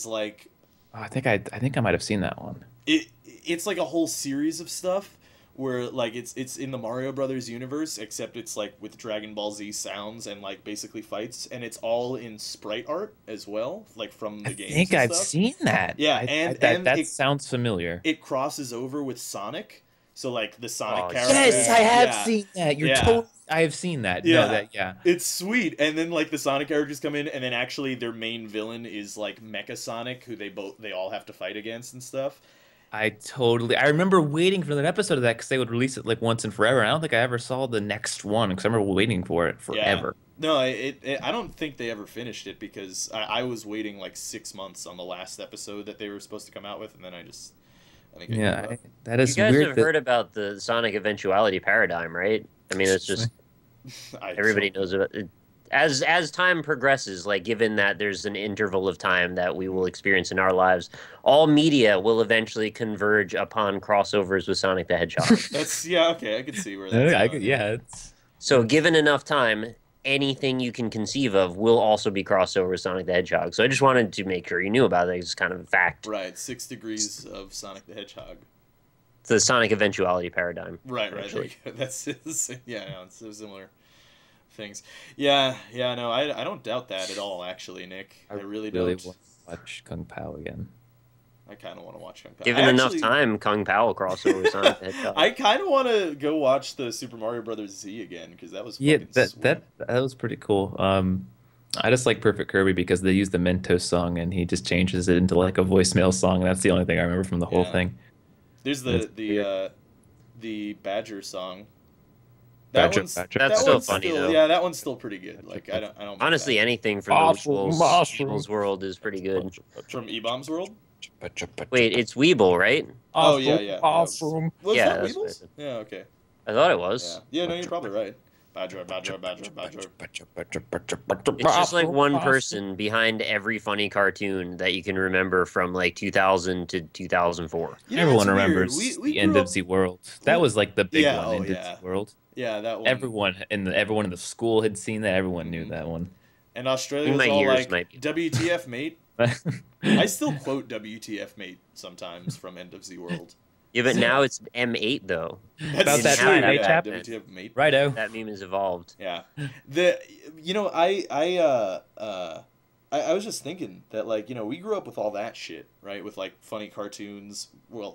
like Oh, I think I might have seen that one. it's like a whole series of stuff where like it's in the Mario Brothers universe, except it's like with Dragon Ball Z sounds and like basically fights, and it's all in sprite art as well, like from the I games. think and I've stuff. seen that. Yeah, that it, sounds familiar. it crosses over with Sonic, so like the Sonic Oh, character. Yes, I have Yeah. seen that. You're Yeah. totally. I have seen that. Yeah. No, yeah. It's sweet, and then like the Sonic characters come in, and then actually their main villain is like Mecha Sonic, who they all have to fight against and stuff. I remember waiting for that episode of that because they would release it like once and forever. And I don't think I ever saw the next one because I remember waiting for it forever. Yeah. No, I don't think they ever finished it because I was waiting like 6 months on the last episode that they were supposed to come out with, and then I think I gave up. That You is guys weird. have heard about the Sonic eventuality paradigm, right? I mean, it's just everybody knows about it. As time progresses, like given that there's an interval of time that we will experience in our lives, all media will eventually converge upon crossovers with Sonic the Hedgehog. Okay, I could see where that's going. It's So given enough time, anything you can conceive of will also be crossover with Sonic the Hedgehog. So I just wanted to make sure you knew about it. It's kind of a fact. Right, 6 degrees of Sonic the Hedgehog. The Sonic eventuality paradigm. Right, actually. that's yeah, no, it's so similar things. Yeah, no, I don't doubt that at all. Actually, Nick, I really don't. want to watch Kung Pao again. I kind of want to watch Kung Pao. Given enough time, Kung Pao will crossover with Sonic the Hedgehog. I kind of want to go watch the Super Mario Brothers Z again because that was fucking sweet. that was pretty cool. I just like Perfect Kirby because they use the Mentos song and he just changes it into like a voicemail song. And that's the only thing I remember from the whole Yeah. thing. There's the Badger song. Badger. That's that still one's funny, still, though. Yeah, that one's still pretty good. Like I don't mind Honestly, that. anything from Mushroom, the mushroom. Weebles world is pretty good. From E-Bomb's World. Wait, it's Weeble, right? Oh yeah. Awesome. Was Yeah, that that's what I Weebles? said. Yeah, okay. I thought it was. Yeah, no, you're probably right. Badger. It's just like one person behind every funny cartoon that you can remember from like 2000 to 2004. You know, Everyone it's weird. remembers We the end grew of up- Z World. That was like the big Yeah, one. oh, End of yeah. Z World. Yeah, that one. Everyone in the school had seen that. Everyone knew that one. And Australia was My all ears like, might be- WTF, mate. I still quote WTF, mate, sometimes from End of Z World. Yeah, but now it's M8 though. That's that true, time, eh, yeah, Chapman? WTF, mate. Righto. That meme has evolved. Yeah. I was just thinking that, like, we grew up with all that shit, right? With, like, funny cartoons,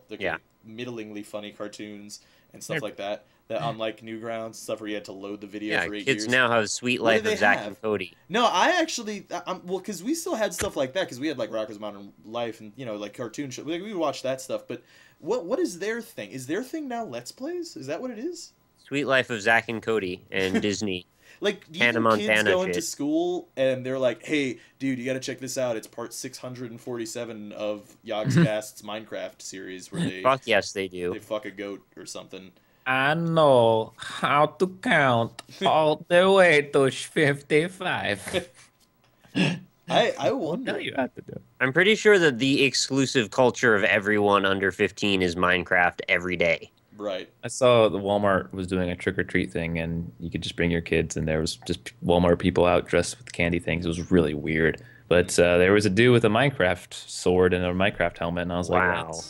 Yeah. middlingly funny cartoons and stuff like that. That on, like, Newgrounds, stuff where you had to load the video Yeah, for 8 kids years. now have Sweet What do Life they of Zack have? and Cody. No, I actually, because we still had stuff like that, because we had, like, Rocko's Modern Life and, like, cartoon show. Like, we would watch that stuff, but what is their thing? Is their thing now Let's Plays? Is that what it is? Sweet Life of Zack and Cody and Disney. Like, do you Hannah think kids Montana go into shit. school and they're like, hey, dude, you gotta check this out. It's part 647 of Yogscast's Minecraft series where they, Fuck yes, they do. they fuck a goat or something. I know how to count all the way to 55. I Now wonder. you have to do it. I'm pretty sure that the exclusive culture of everyone under 15 is Minecraft every day. Right. I saw the Walmart was doing a trick or treat thing, and you could just bring your kids, and there was just Walmart people out dressed with candy things. It was really weird. But there was a dude with a Minecraft sword and a Minecraft helmet, and I was Wow. like,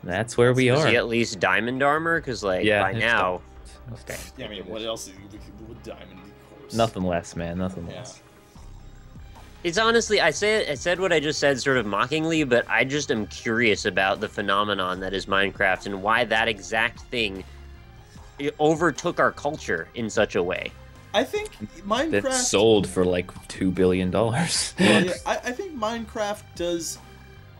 that's where we Was are. he at least diamond armor? Because, like, Yeah, by it's now... Okay. Yeah, I mean, what else would Diamond, of course. Nothing less, man. Nothing Yeah. less. It's honestly, I said what I just said sort of mockingly, but I just am curious about the phenomenon that is Minecraft and why that exact thing overtook our culture in such a way. I think Minecraft... That sold for like $2 billion. Well, yeah, I think Minecraft does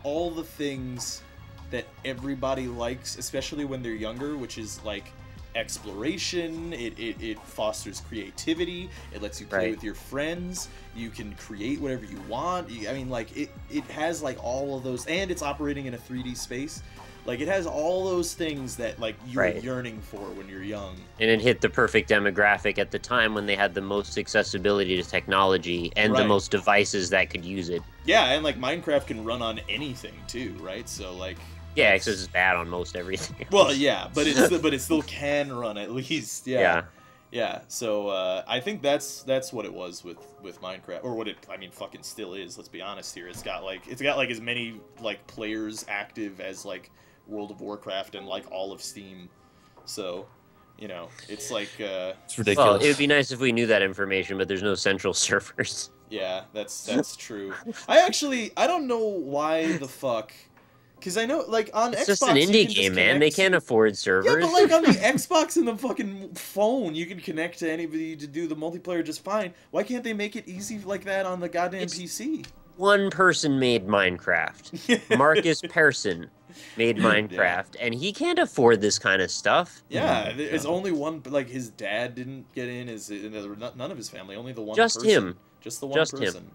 all the things that everybody likes, especially when they're younger, which is like exploration. It fosters creativity. It lets you play Right. with your friends. You can create whatever you want. I mean, like it has like all of those, and it's operating in a 3D space. Like it has all those things that like you're Right. yearning for when you're young. And it hit the perfect demographic at the time when they had the most accessibility to technology and the Right. most devices that could use it. Yeah, and like Minecraft can run on anything too, right? So like, Yeah, because it's bad on most everything. well, yeah, but it still can run at least. Yeah. Yeah. Yeah, so I think that's what it was with Minecraft, or what it, I mean, fucking still is. Let's be honest here. It's got like as many like players active as like World of Warcraft and like all of Steam. So, you know, it's like It's ridiculous. Well, it would be nice if we knew that information, but there's no central servers. yeah, that's true. I don't know why the fuck. Because I know, like, on It's Xbox, just an you indie can just game, man. They connect can't to- afford servers. Yeah, but like on the Xbox and the fucking phone, you can connect to anybody to do the multiplayer just fine. Why can't they make it easy like that on the goddamn It's- PC? One person made Minecraft. Marcus Persson made Minecraft, and he can't afford this kind of stuff. Yeah, it's only one. Like his dad didn't get in. None of his family. Only the one. Just person. him. Just the one Just him. person.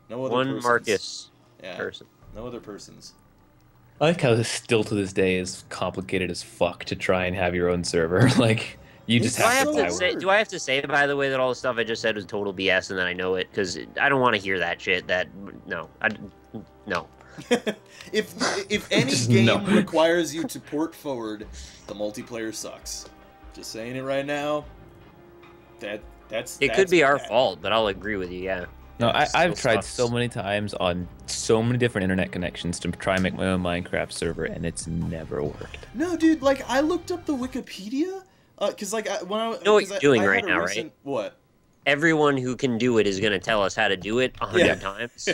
No other One persons. Marcus Yeah. Persson. No other persons. I like how this still to this day is complicated as fuck to try and have your own server. Like, you just It's Do I have have to so buy to one. say? hard. Do I have to say, by the way, that all the stuff I just said was total BS, and then I know it? Because I don't want to hear that shit. No. If any Just game no. requires you to port forward, the multiplayer sucks. Just saying it right now. That's It could be our bad. fault, but I'll agree with you. Yeah. No, It I've still tried sucks. so many times on so many different internet connections to try and make my own Minecraft server, and it's never worked. No, dude. Like I looked up the Wikipedia, cause like when I know what 'cause you're doing I had right a now, right? recent- What? Everyone who can do it is going to tell us how to do it 100 Yeah. times,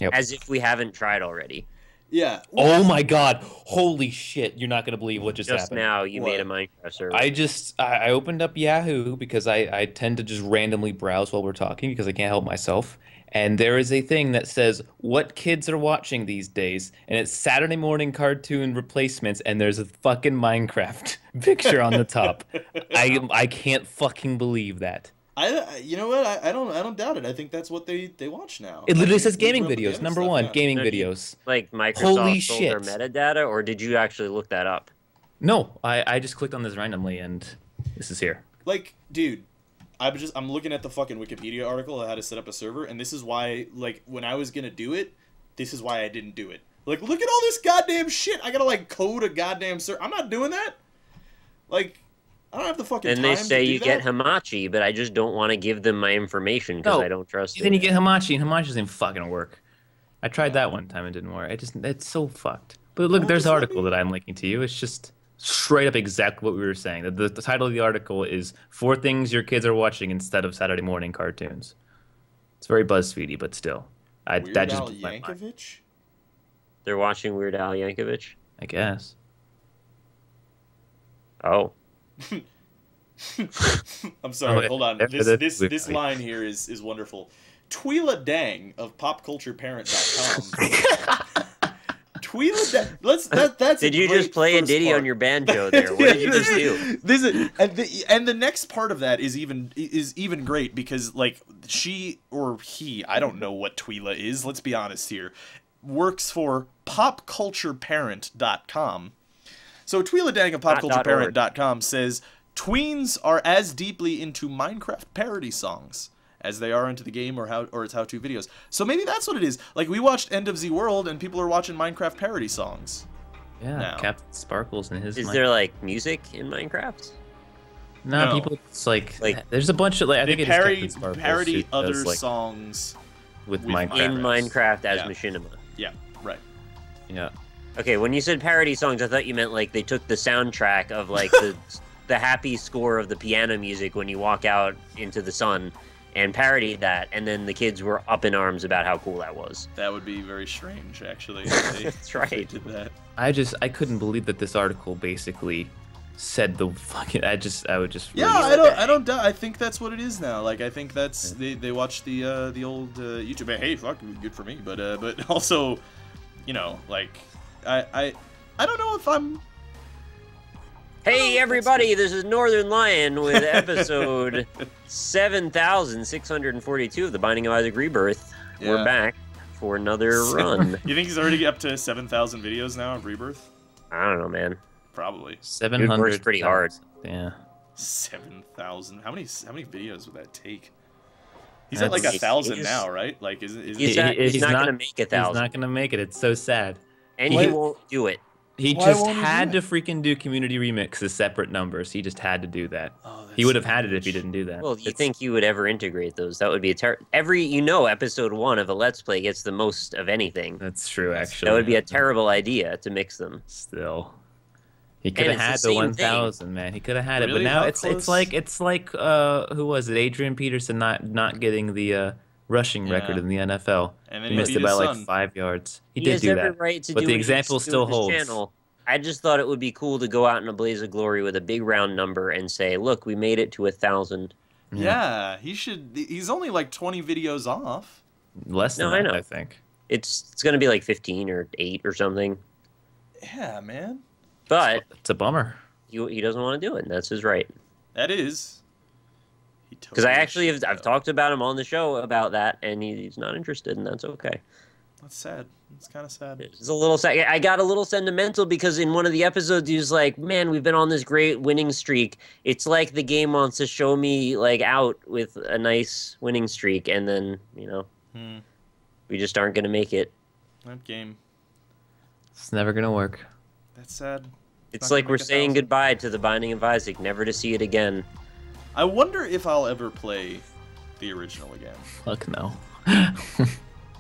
Yep. as if we haven't tried already. Yeah. Oh my god! Holy shit! You're not gonna believe what just Just happened. now, you made a What? Minecraft server. I opened up Yahoo because I tend to just randomly browse while we're talking because I can't help myself. And there is a thing that says what kids are watching these days, and it's Saturday morning cartoon replacements, and there's a fucking Minecraft picture on the top. I can't fucking believe that. You know what? I don't doubt it. I think that's what they watch now. It literally I says think we gaming grew up with the videos. other Number stuff, one, yeah. gaming No, do you- videos. Like Microsoft Holy sold their shit. metadata, or did you actually look that up? No, I just clicked on this randomly, and this is here. Like, dude, I'm looking at the fucking Wikipedia article on how to set up a server, and this is why, like, when I was gonna do it, this is why I didn't do it. Like, look at all this goddamn shit. I gotta like code a goddamn server. I'm not doing that. Like, I don't have the fucking And time they to say do you that. get Hamachi, but I just don't want to give them my information because No. I don't trust Then it. you get Hamachi, and Hamachi doesn't fucking work. I tried that one time, it didn't work. It's so fucked. But look, Well, there's just the let article me- that I'm linking to you. It's just straight up exactly what we were saying. The title of the article is 4 Things Your Kids Are Watching Instead of Saturday Morning Cartoons. It's very BuzzFeedy, but still. Weird That just Al blew my mind, Yankovic? They're watching Weird Al Yankovic. I guess. Oh, I'm sorry, Okay. hold on. There- there- This line here is wonderful. Tweela Dang of popcultureparent.com. Tweela Dang. That's did a you great just play a first ditty part. on your banjo there? What did you just do? This is, and the next part of that is even great because like she or he, I don't know what Tweela is, let's be honest here, works for popcultureparent.com. So Tweela Dang of popcultureparent.com says tweens are as deeply into Minecraft parody songs as they are into the game or its how-to videos. So maybe that's what it is. Like, we watched End of the World, and people are watching Minecraft parody songs. Yeah, now. Captain Sparkles and his. Is there like music in Minecraft? No, people. It's like there's a bunch of like I think it is Captain Sparkles parody other does, like, songs with Minecraft. In Minecraft as Machinima. Yeah, right. Yeah. Okay, when you said parody songs, I thought you meant like they took the soundtrack of like the happy score of the piano music when you walk out into the sun and parodied that, and then the kids were up in arms about how cool that was. That would be very strange, actually. That's right. They did that. I couldn't believe that this article basically said the fucking. I would just. Yeah, I don't doubt. I think that's what it is now. Like, I think that's they watch the old YouTube. Hey, fuck, good for me. But also, you know, like I don't know if I'm. Hey everybody, this is Northern Lion with episode 7,642 of The Binding of Isaac Rebirth. Yeah. We're back for another run. You think he's already up to 7,000 videos now of Rebirth? I don't know, man. Probably. 700. It works pretty hard. Yeah. 7,000. How many videos would that take? He's at like 1,000 now, right? Like, he's not gonna make 1,000. He's not gonna make it. It's so sad. And he won't do it. He just had to freaking do community remixes, separate numbers. He just had to do that. Oh, he would have had it if he didn't do that. Well, you think you would ever integrate those? That would be episode 1 of a Let's Play gets the most of anything. That's true, actually. That would be a terrible idea to mix them. Still, he could have had the 1,000, man. He could have had it, but now it's like who was it? Adrian Peterson not getting the rushing record in the NFL. And then he missed it by like 5 yards. He did do that. Right to but do the example still holds. Channel. I just thought it would be cool to go out in a blaze of glory with a big round number and say, "Look, we made it to 1,000." Yeah, he should. He's only like 20 videos off. Less than that, I think. It's going to be like 15 or 8 or something. Yeah, man. But it's a bummer. He doesn't want to do it, and that's his right. That is. Because I've talked about him on the show about that, and he's not interested, and that's okay. That's sad. It's kind of sad. It's a little sad. I got a little sentimental because in one of the episodes, he was like, "Man, we've been on this great winning streak. It's like the game wants to show me like out with a nice winning streak, and then we just aren't gonna make it." That game. It's never gonna work. That's sad. It's like we're saying goodbye to The Binding of Isaac, never to see it again. I wonder if I'll ever play the original again. Fuck no.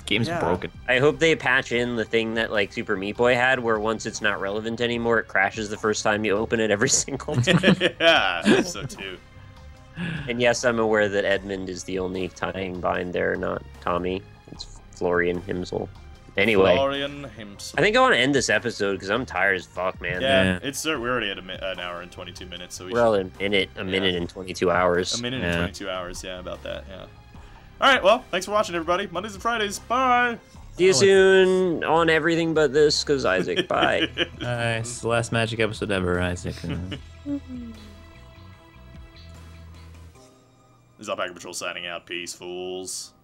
Game's broken. I hope they patch in the thing that like Super Meat Boy had, where once it's not relevant anymore, it crashes the first time you open it every single time. Yeah, I hope so too. And yes, I'm aware that Edmund is the only tying bind there, not Tommy. It's Florian Himsel. Anyway, Florian Himsel. I think I want to end this episode because I'm tired as fuck, man. Yeah, we're already at an hour and 22 minutes, so we're a minute and 22 hours. A minute and 22 hours, yeah, about that, yeah. All right, well, thanks for watching, everybody. Mondays and Fridays, bye. See you soon on everything but this, because Isaac, bye. It's the last Magic episode ever, Isaac. This is Alpaca Patrol signing out. Peace, fools.